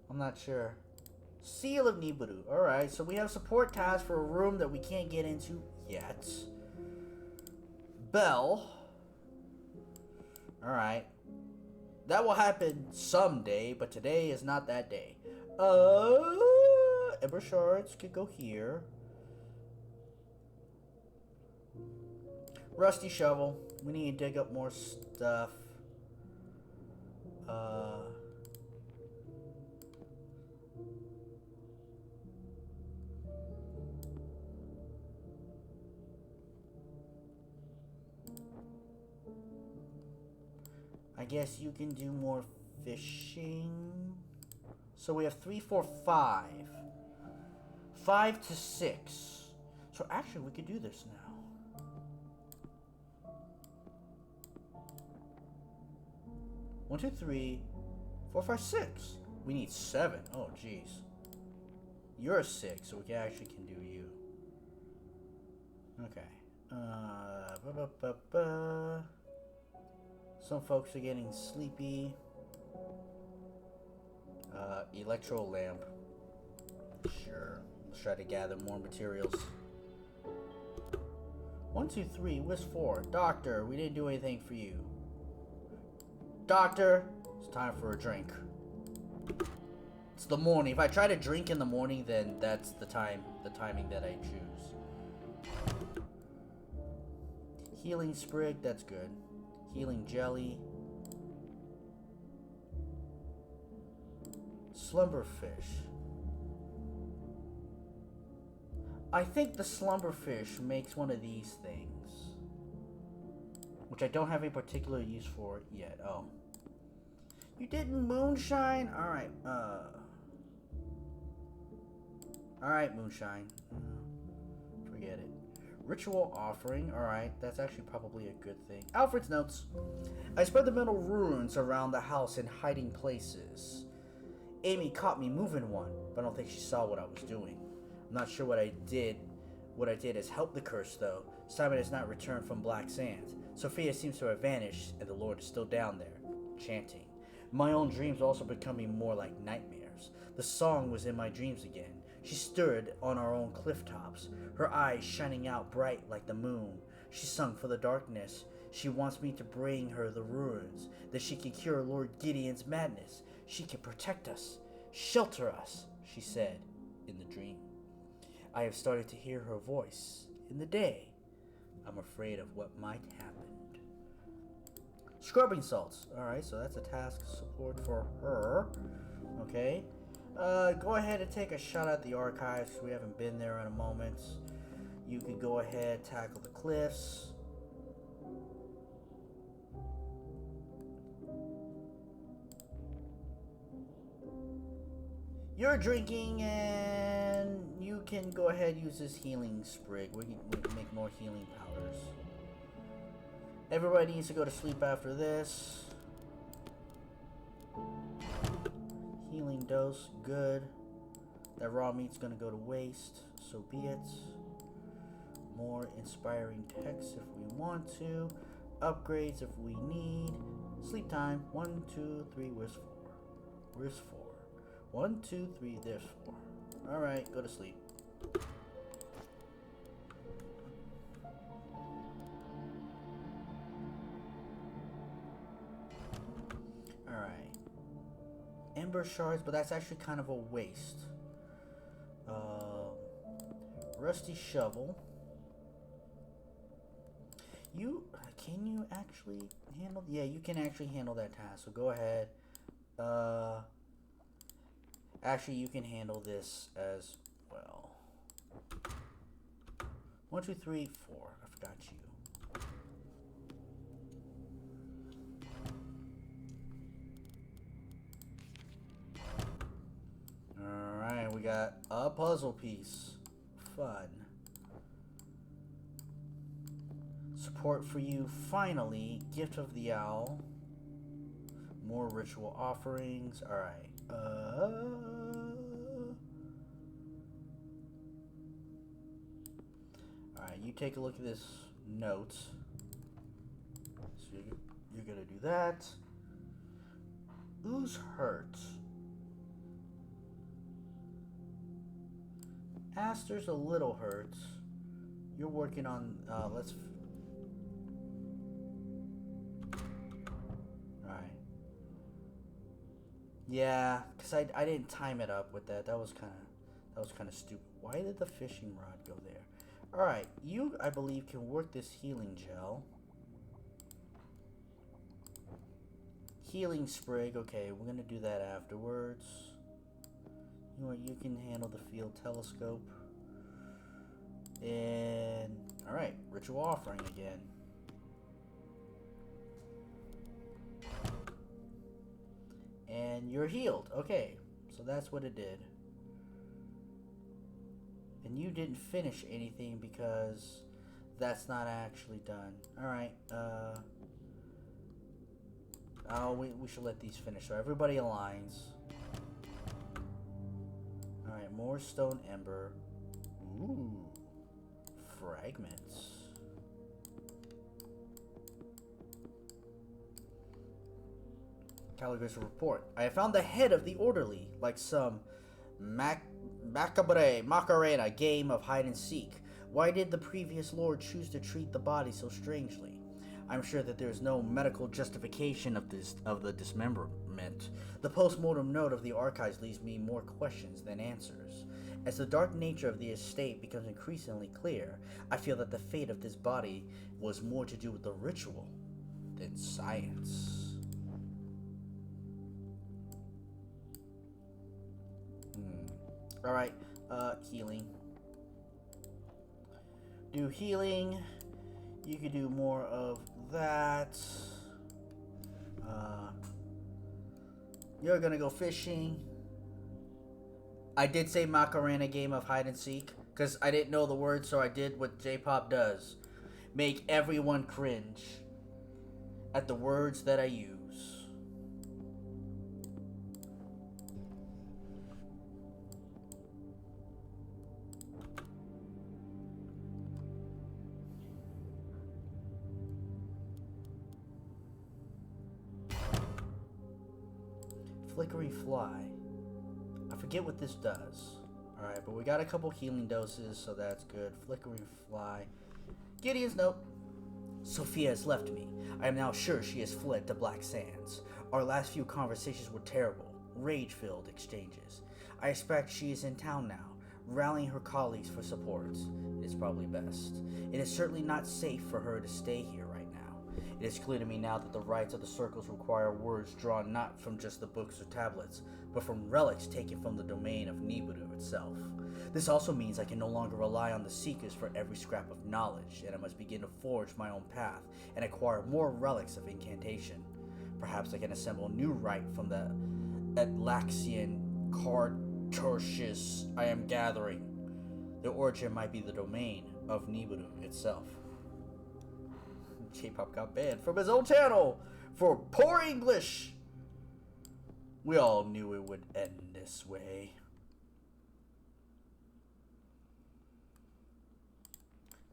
I'm not sure. Seal of Nibiru. Alright, so we have support tasks for a room that we can't get into yet. Bell. Alright. That will happen someday, but today is not that day. Ember Shards could go here. Rusty Shovel. We need to dig up more stuff. I guess you can do more fishing. So we have 3, 4, 5. 5 to 6. So actually we could do this now. 1, 2, 3, 4, 5, 6. We need 7. Oh, jeez. You're a 6, so we can do you. Okay. Some folks are getting sleepy. Electro lamp. Sure. Let's try to gather more materials. 1, 2, 3. Where's 4? Doctor, we didn't do anything for you. Doctor, it's time for a drink. It's the morning. If I try to drink in the morning, then that's the timing that I choose. Healing sprig, that's good. Healing jelly. Slumberfish. I think the slumberfish makes one of these things, which I don't have a particular use for yet. Oh. You didn't moonshine? Alright, Alright, moonshine. Forget it. Ritual offering. Alright, that's actually probably a good thing. Alfred's notes. I spread the metal runes around the house in hiding places. Amy caught me moving one, but I don't think she saw what I was doing. I'm not sure what I did. What I did has helped the curse, though. Simon has not returned from Black Sands. Sophia seems to have vanished, and the Lord is still down there, chanting. My own dreams are also becoming more like nightmares. The song was in my dreams again. She stood on our own cliff tops, her eyes shining out bright like the moon. She sung for the darkness. She wants me to bring her the runes, that she can cure Lord Gideon's madness. She can protect us, shelter us, she said in the dream. I have started to hear her voice in the day. I'm afraid of what might happen. Scrubbing salts. Alright, so that's a task support for her. Okay. Go ahead and take a shot at the archives. We haven't been there in a moment. You could go ahead, tackle the cliffs. You're drinking, and you can go ahead and use this healing sprig. We can make more healing powders. Everybody needs to go to sleep after this. Healing dose, good. That raw meat's gonna go to waste, so be it. More inspiring text if we want to. Upgrades if we need. Sleep time. 1, 2, 3. Where's 4? Where's 4? 1, 2, 3. There's 4. Alright, go to sleep. Alright. Ember shards, but that's actually kind of a waste. Rusty shovel. Can you actually handle? Yeah, you can actually handle that task. So go ahead. Actually, you can handle this as well. 1, 2, 3, 4. I forgot you. Alright, we got a puzzle piece. Fun. Support for you, finally. Gift of the Owl. More ritual offerings. Alright. Alright, you take a look at this note. So you're gonna do that. Who's hurt? Aster's a little hurt. You're working on, Alright. Yeah, because I didn't time it up with that. That was kind of That was kind of stupid. Why did the fishing rod go there? Alright, you, I believe, can work this healing gel. Healing sprig. Okay, we're going to do that afterwards. You know what? You can handle the field telescope. And, alright, ritual offering again. And you're healed. Okay, so that's what it did. And you didn't finish anything because that's not actually done. Alright, oh, we should let these finish. So everybody aligns. Alright, more stone ember. Ooh. Fragments. Caligrapher's report. I have found the head of the orderly, like some Macarena game of hide and seek. Why did the previous lord choose to treat the body so strangely? I'm sure that there is no medical justification of the dismemberment. The post-mortem note of the archives leaves me more questions than answers. As the dark nature of the estate becomes increasingly clear, I feel that the fate of this body was more to do with the ritual than science. Alright, healing. Do healing. You could do more of that. You're gonna go fishing. I did say Macarena game of hide and seek, because I didn't know the word, so I did what J-pop does. Make everyone cringe at the words that I use. Flickering fly. I forget what this does. Alright, but we got a couple healing doses, so that's good. Flickering fly. Gideon's note. Sophia has left me. I am now sure she has fled to Black Sands. Our last few conversations were terrible, rage-filled exchanges. I expect she is in town now, rallying her colleagues for support. It is probably best. It is certainly not safe for her to stay here right now. It is clear to me now that the rites of the circles require words drawn not from just the books or tablets, but from relics taken from the domain of Nibiru itself. This also means I can no longer rely on the Seekers for every scrap of knowledge, and I must begin to forge my own path and acquire more relics of incantation. Perhaps I can assemble a new rite from the Atlaxian cartouches I am gathering. The origin might be the domain of Nibiru itself. J-pop got banned from his own channel for poor English. We all knew it would end this way.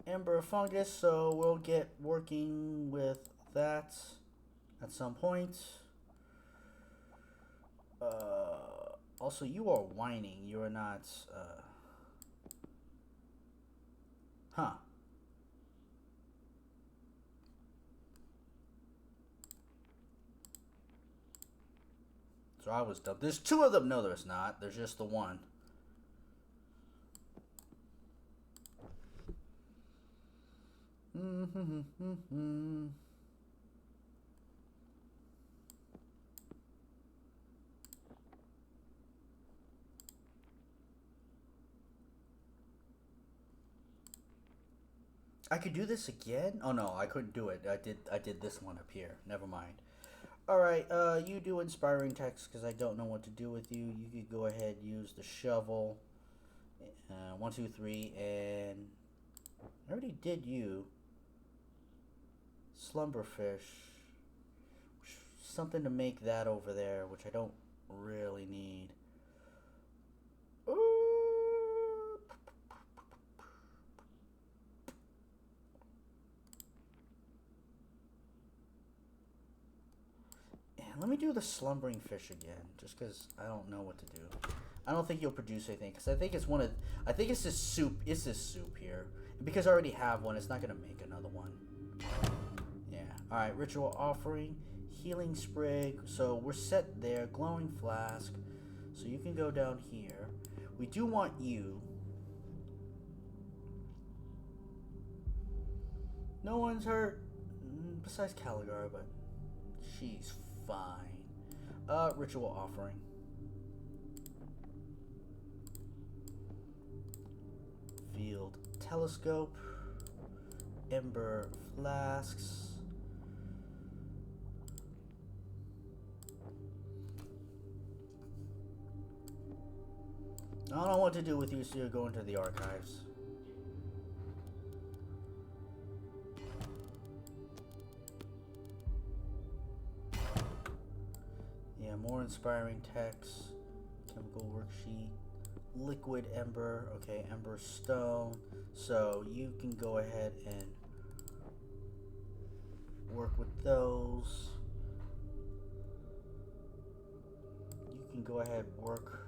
Ember fungus, so we'll get working with that at some point. Also, you are whining. You are not, huh. So I was dumb. There's two of them. No, there's not. There's just the one. I could do this again? Oh no, I couldn't do it. I did this one up here. Never mind. Alright, you do inspiring text because I don't know what to do with you. You could go ahead use the shovel. 1, 2, 3, and I already did you. Slumberfish. Something to make that over there, which I don't really need. Let me do the slumbering fish again, just because I don't know what to do. I don't think you'll produce anything, because I think it's one of, I think it's this soup. It's this soup here. And because I already have one, it's not going to make another one. Yeah. All right, ritual offering, healing sprig. So we're set there. Glowing flask. So you can go down here. We do want you. No one's hurt. Besides Caligar, but she's fine. Ritual offering. Field telescope. Ember flasks. I don't know what to do with you, so you're going to the archives. Yeah, more inspiring text. Chemical worksheet. Liquid ember. Okay, ember stone. So you can go ahead and work with those. You can go ahead and work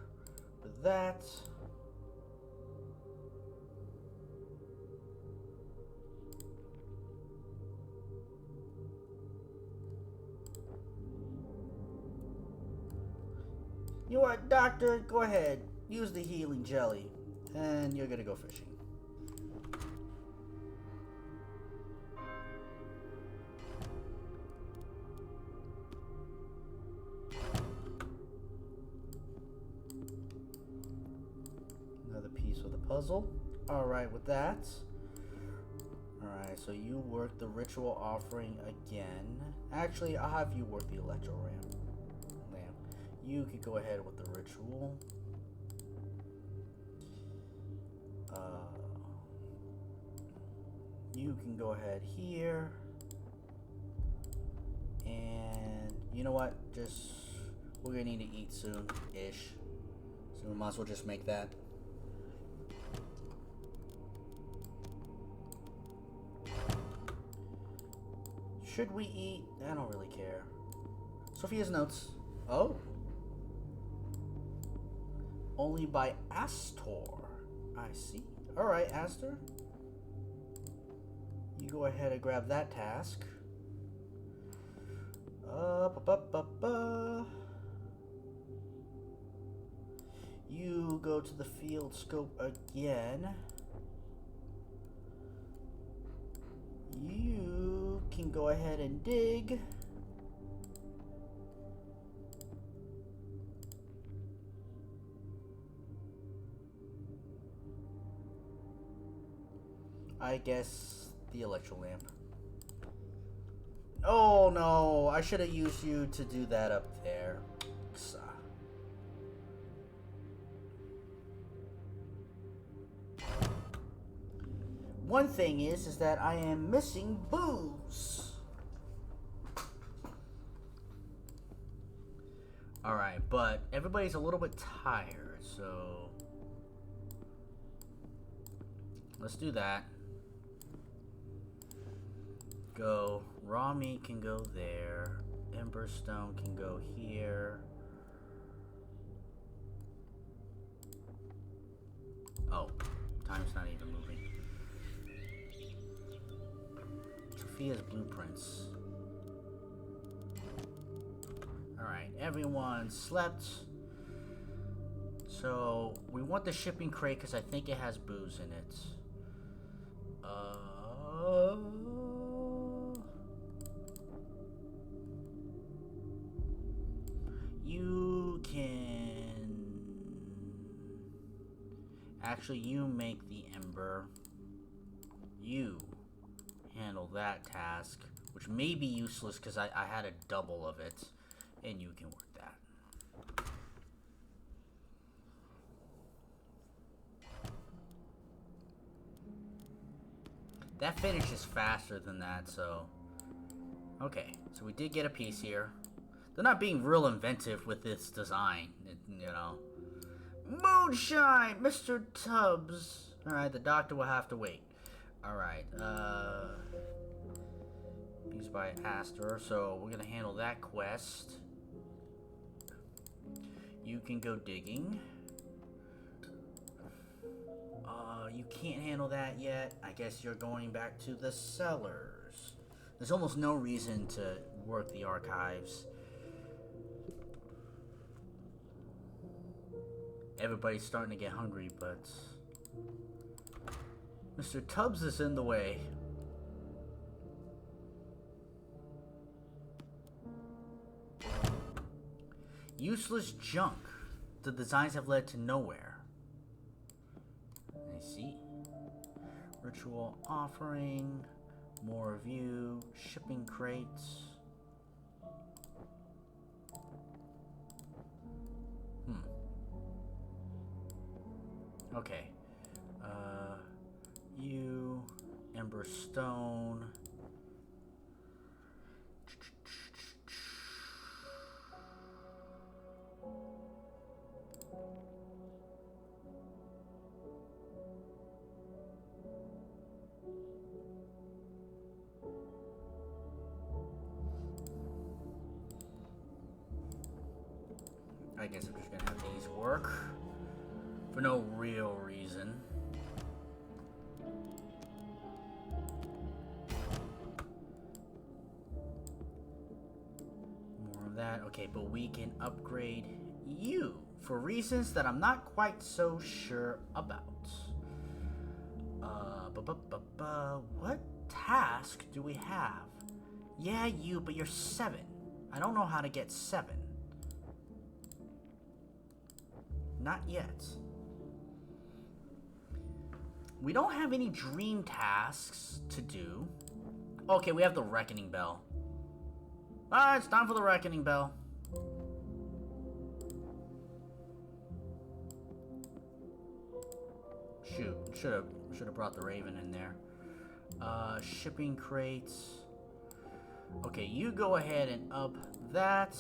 with that. You know what, Doctor? Go ahead. Use the healing jelly. And you're gonna go fishing. Another piece of the puzzle. Alright, with that. Alright, so you work the ritual offering again. Actually, I'll have you work the electro lamp. You could go ahead with the ritual. You can go ahead here. And you know what? We're gonna need to eat soon-ish. So we might as well just make that. Should we eat? I don't really care. Sophia's notes. Oh. Only by Astor. I see. Alright, Astor. You go ahead and grab that task. You go to the field scope again. You can go ahead and dig. I guess the electro lamp. Oh no, I should have used you to do that up there. One thing is that I am missing booze. Alright, but everybody's a little bit tired, so let's do that. Go. Raw meat can go there. Emberstone can go here. Oh, time's not even moving. Sophia's blueprints. Alright, everyone slept. So, we want the shipping crate because I think it has booze in it. You can... Actually, you make the ember. You handle that task, which may be useless because I had a double of it, and you can work that. That finishes faster than that, so... Okay, so we did get a piece here. They're not being real inventive with this design, you know. Moonshine, Mr. Tubbs. Alright, the doctor will have to wait. Alright, used by Astor, so we're gonna handle that quest. You can go digging. You can't handle that yet. I guess you're going back to the cellars. There's almost no reason to work the archives. Everybody's starting to get hungry, but Mr. Tubbs is in the way. Useless junk. The designs have led to nowhere. I see. Ritual offering. More review. Shipping crates. Okay. You. Ember Stone. I guess I'm just gonna have these work for no real reason. More of that. Okay, but we can upgrade you for reasons that I'm not quite so sure about. What task do we have? Yeah, you, but you're 7. I don't know how to get 7. Not yet. We don't have any dream tasks to do. Okay, we have the Reckoning Bell. Alright, it's time for the Reckoning Bell. Shoot, should have brought the Raven in there. Shipping crates. Okay, you go ahead and up that.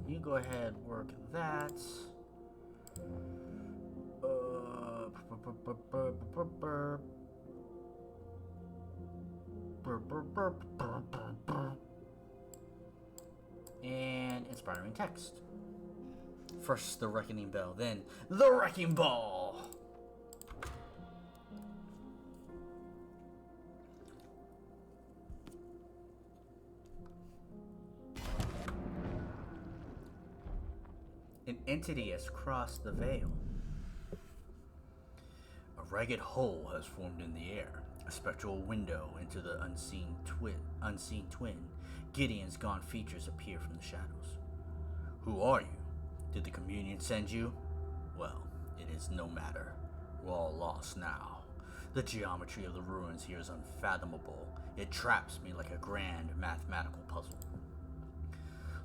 You go ahead, work that. And inspiring text. First the Reckoning Bell, then the Wrecking Ball. An entity has crossed the veil. A ragged hole has formed in the air. A spectral window into the unseen twin. Gideon's gaunt features appear from the shadows. Who are you? Did the communion send you? Well, it is no matter. We're all lost now. The geometry of the ruins here is unfathomable. It traps me like a grand mathematical puzzle.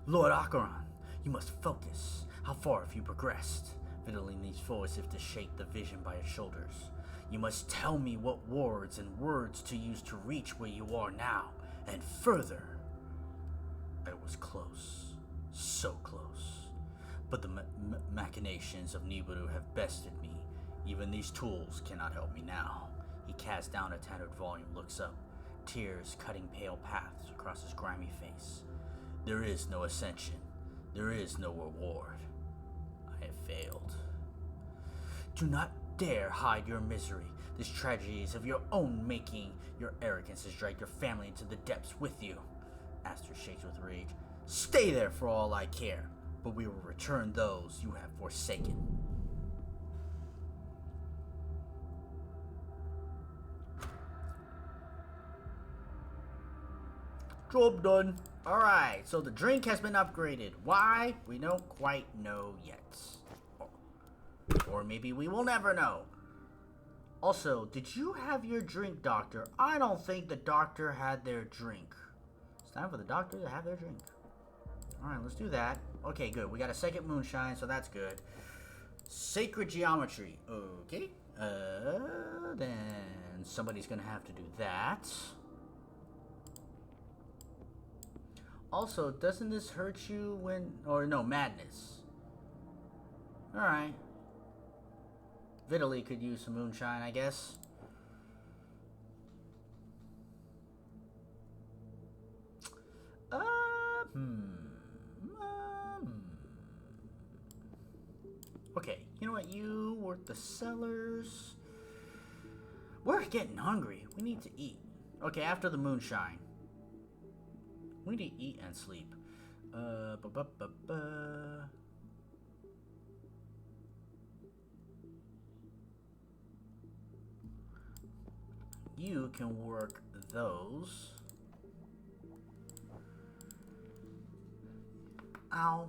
Lord Acheron, you must focus. How far have you progressed? Fiddling these forward as if to shake the vision by its shoulders. You must tell me what words to use to reach where you are now, and further. I was close, so close. But the machinations of Nibiru have bested me. Even these tools cannot help me now. He casts down a tattered volume, looks up, tears cutting pale paths across his grimy face. There is no ascension. There is no reward. I have failed. Do not dare hide your misery. This tragedy is of your own making. Your arrogance has dragged your family into the depths with you. Aster shakes with rage. Stay there for all I care, but we will return those you have forsaken. Job done. Alright, so the drink has been upgraded. Why? We don't quite know yet. Or maybe we will never know. Also, did you have your drink, Doctor? I don't think the Doctor had their drink. It's time for the Doctor to have their drink. Alright, let's do that. Okay, good. We got a second moonshine, so that's good. Sacred geometry. Okay. Then somebody's gonna have to do that. Also, doesn't this hurt you when... Or no, madness. Alright. Vitaly could use some moonshine, I guess. Okay, you know what? You work the cellars. We're getting hungry. We need to eat. Okay, after the moonshine. We need to eat and sleep. you can work those. Ow.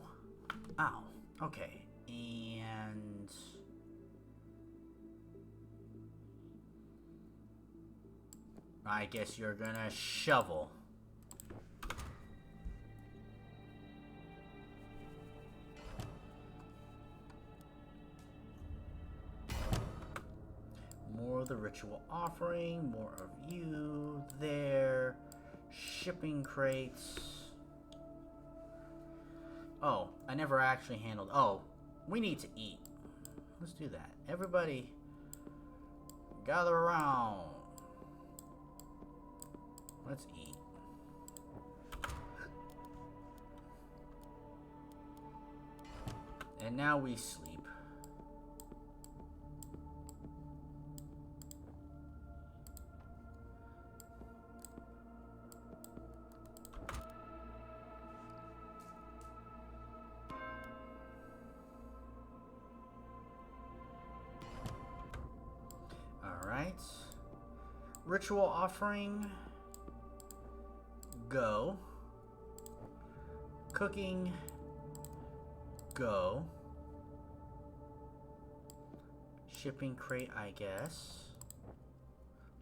Ow. Okay. And... I guess you're gonna shovel. More of the ritual offering, more of you there. Shipping crates. Oh, I never actually handled... Oh, we need to eat. Let's do that. Everybody, gather around. Let's eat. And now we sleep. Alright. Ritual offering. Go. Cooking. Go. Shipping crate, I guess.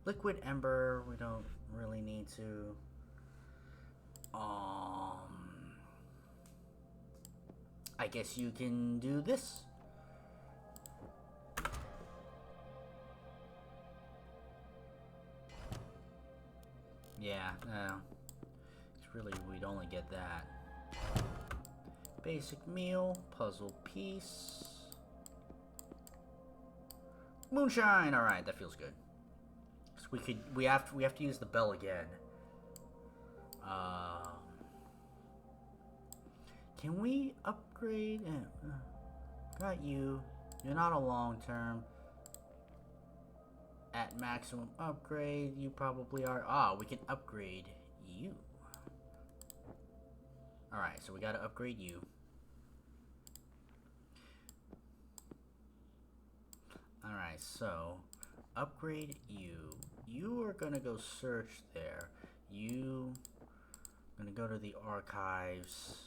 Liquid ember, we don't really need to. I guess you can do this. Yeah, no. It's really, we'd only get that. Basic meal, puzzle piece. Moonshine! Alright, that feels good. So we have to use the bell again. Can we upgrade? Got you. You're not a long term. At maximum upgrade, you probably are. Ah, we can upgrade you. Alright, so we gotta upgrade you. Alright, so upgrade you. You are gonna go search there. You gonna go to the archives.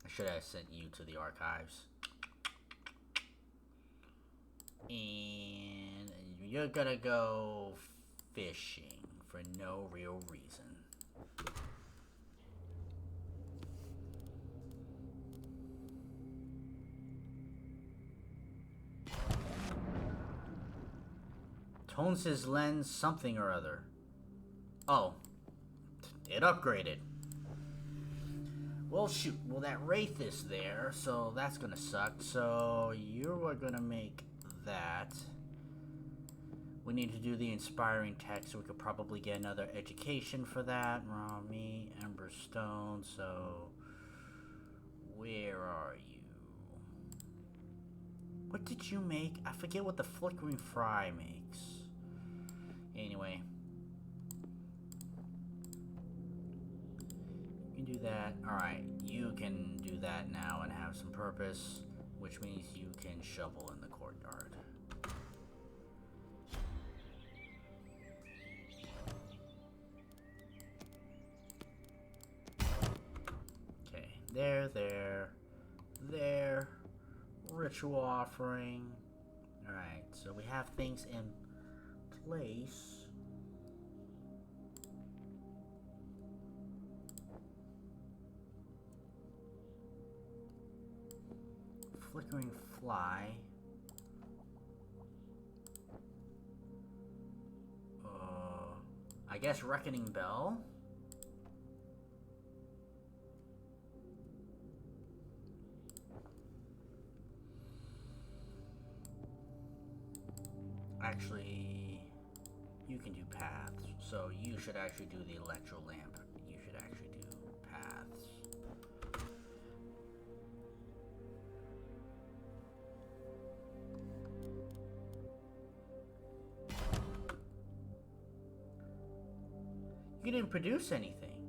I should have sent you to the archives. And you're gonna go fishing for no real reason. Tones his lens something or other. Oh. It upgraded. Well, shoot. Well, that Wraith is there, so that's gonna suck. So, you are gonna make that. We need to do the inspiring text, so we could probably get another education for that. Raw meat, ember stone, so... Where are you? What did you make? I forget what the flickering fry makes. Anyway. You can do that. Alright, you can do that now and have some purpose, which means you can shovel in the courtyard. Okay, there. Ritual offering. Alright, so we have things in place. Flickering fly. I guess reckoning bell. Actually, you can do paths. So you should actually do the electro lamp. You should actually do paths. You didn't produce anything.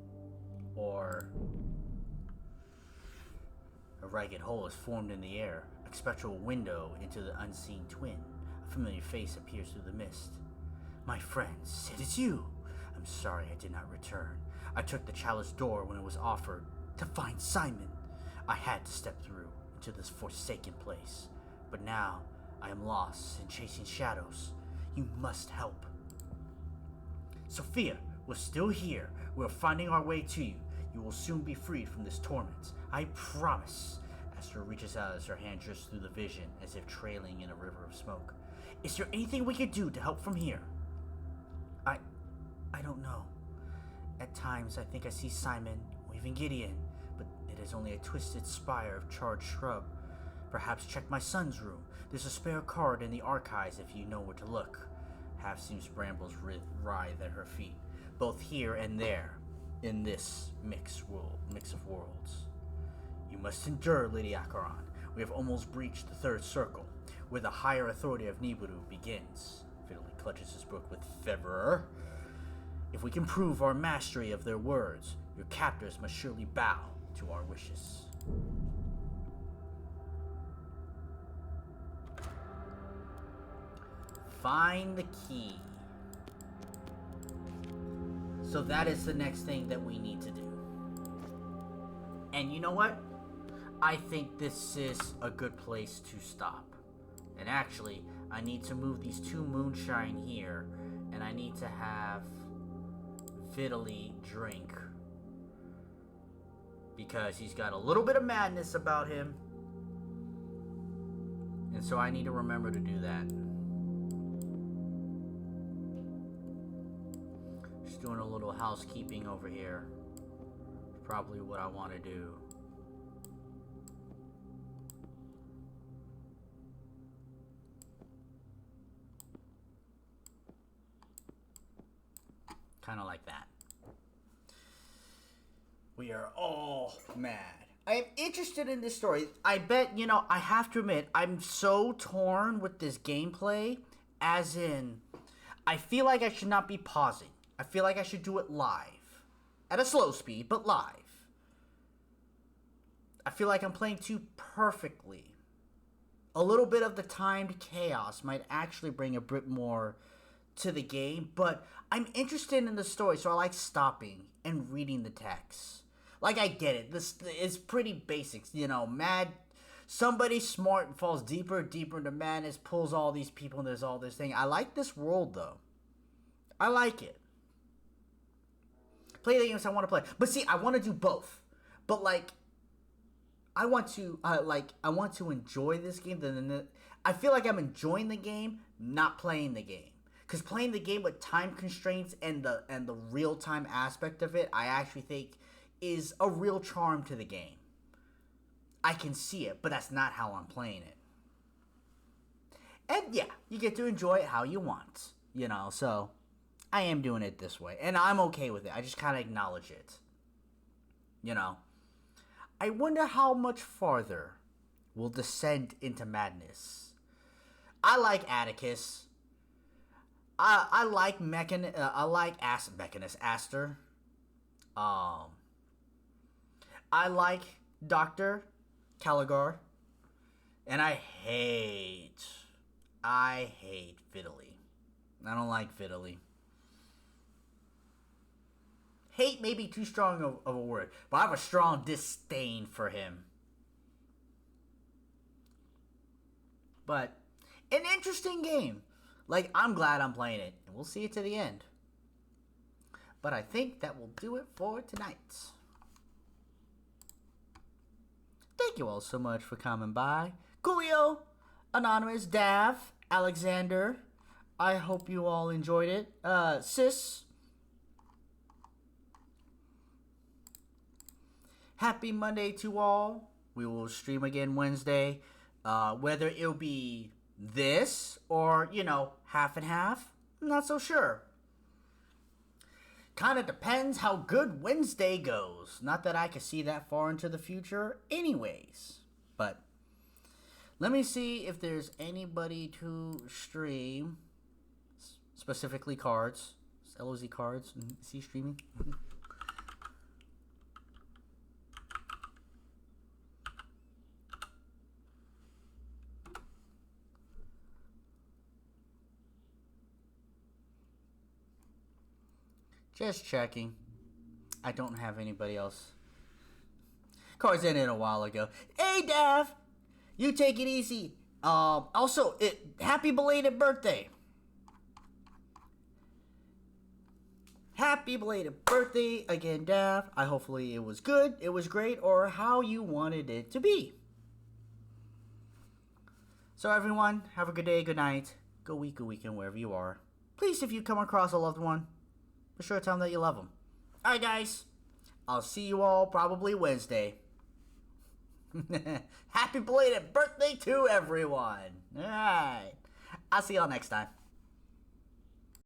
Or a ragged hole is formed in the air, a spectral window into the unseen twin. A familiar face appears through the mist. My friends, it is you. I'm sorry I did not return. I took the chalice door when it was offered to find Simon. I had to step through into this forsaken place. But now I am lost and chasing shadows. You must help. Sophia, we're still here. We're finding our way to you. You will soon be freed from this torment. I promise. Esther reaches out as her hand drifts through the vision, as if trailing in a river of smoke. Is there anything we could do to help from here? I don't know. At times I think I see Simon, or even Gideon, but it is only a twisted spire of charred shrub. Perhaps check my son's room. There's a spare card in the archives if you know where to look. Half-seems brambles writhe at her feet, both here and there, in this mix of worlds. You must endure, Lady Acheron. We have almost breached the third circle, where the higher authority of Nibiru begins. Fiddly clutches his book with fervor. If we can prove our mastery of their words, your captors must surely bow to our wishes. Find the key. So that is the next thing that we need to do. And you know what? I think this is a good place to stop. And actually, I need to move these 2 moonshine here, and I need to have Fiddly drink, because he's got a little bit of madness about him, and so I need to remember to do that. Just doing a little housekeeping over here. Probably what I want to do. Kind of like that. We are all mad. I am interested in this story. I bet, I have to admit, I'm so torn with this gameplay, as in, I feel like I should not be pausing. I feel like I should do it live. At a slow speed, but live. I feel like I'm playing too perfectly. A little bit of the timed chaos might actually bring a bit more to the game, but I'm interested in the story, so I like stopping and reading the text. Like, I get it. This is pretty basics, somebody smart falls deeper into madness, pulls all these people, and there's all this thing. I like this world, though. I like it. Play the games I want to play. But see, I want to do both. But, I want to enjoy this game. I feel like I'm enjoying the game, not playing the game. Because playing the game with time constraints and the real-time aspect of it, I actually think is a real charm to the game. I can see it, but that's not how I'm playing it. And yeah, you get to enjoy it how you want, so I am doing it this way. And I'm okay with it. I just kind of acknowledge it. I wonder how much farther we'll descend into madness. I like Atticus. I like Aster. I like Dr. Caligar. And I hate Fiddly. I don't like Fiddly. Hate may be too strong of a word, but I have a strong disdain for him. But an interesting game. I'm glad I'm playing it, and we'll see it to the end. But I think that will do it for tonight. Thank you all so much for coming by. Coolio, Anonymous, Dav, Alexander. I hope you all enjoyed it. Sis. Happy Monday to all. We will stream again Wednesday. Whether it'll be this or, half and half, I'm not so sure. Kind of depends how good Wednesday goes. Not that I can see that far into the future anyways. But let me see if there's anybody to stream. Specifically cards. LOZ cards. Is he streaming? Just checking. I don't have anybody else. Cards in a while ago. Hey, Dav! You take it easy. Also, happy belated birthday. Happy belated birthday again, Dav. Hopefully it was good, it was great, or how you wanted it to be. So everyone, have a good day, good night. Go week, weekend, wherever you are. Please, if you come across a loved one, be sure to tell them that you love them. Alright, guys. I'll see you all probably Wednesday. Happy belated birthday to everyone. Alright. I'll see y'all next time.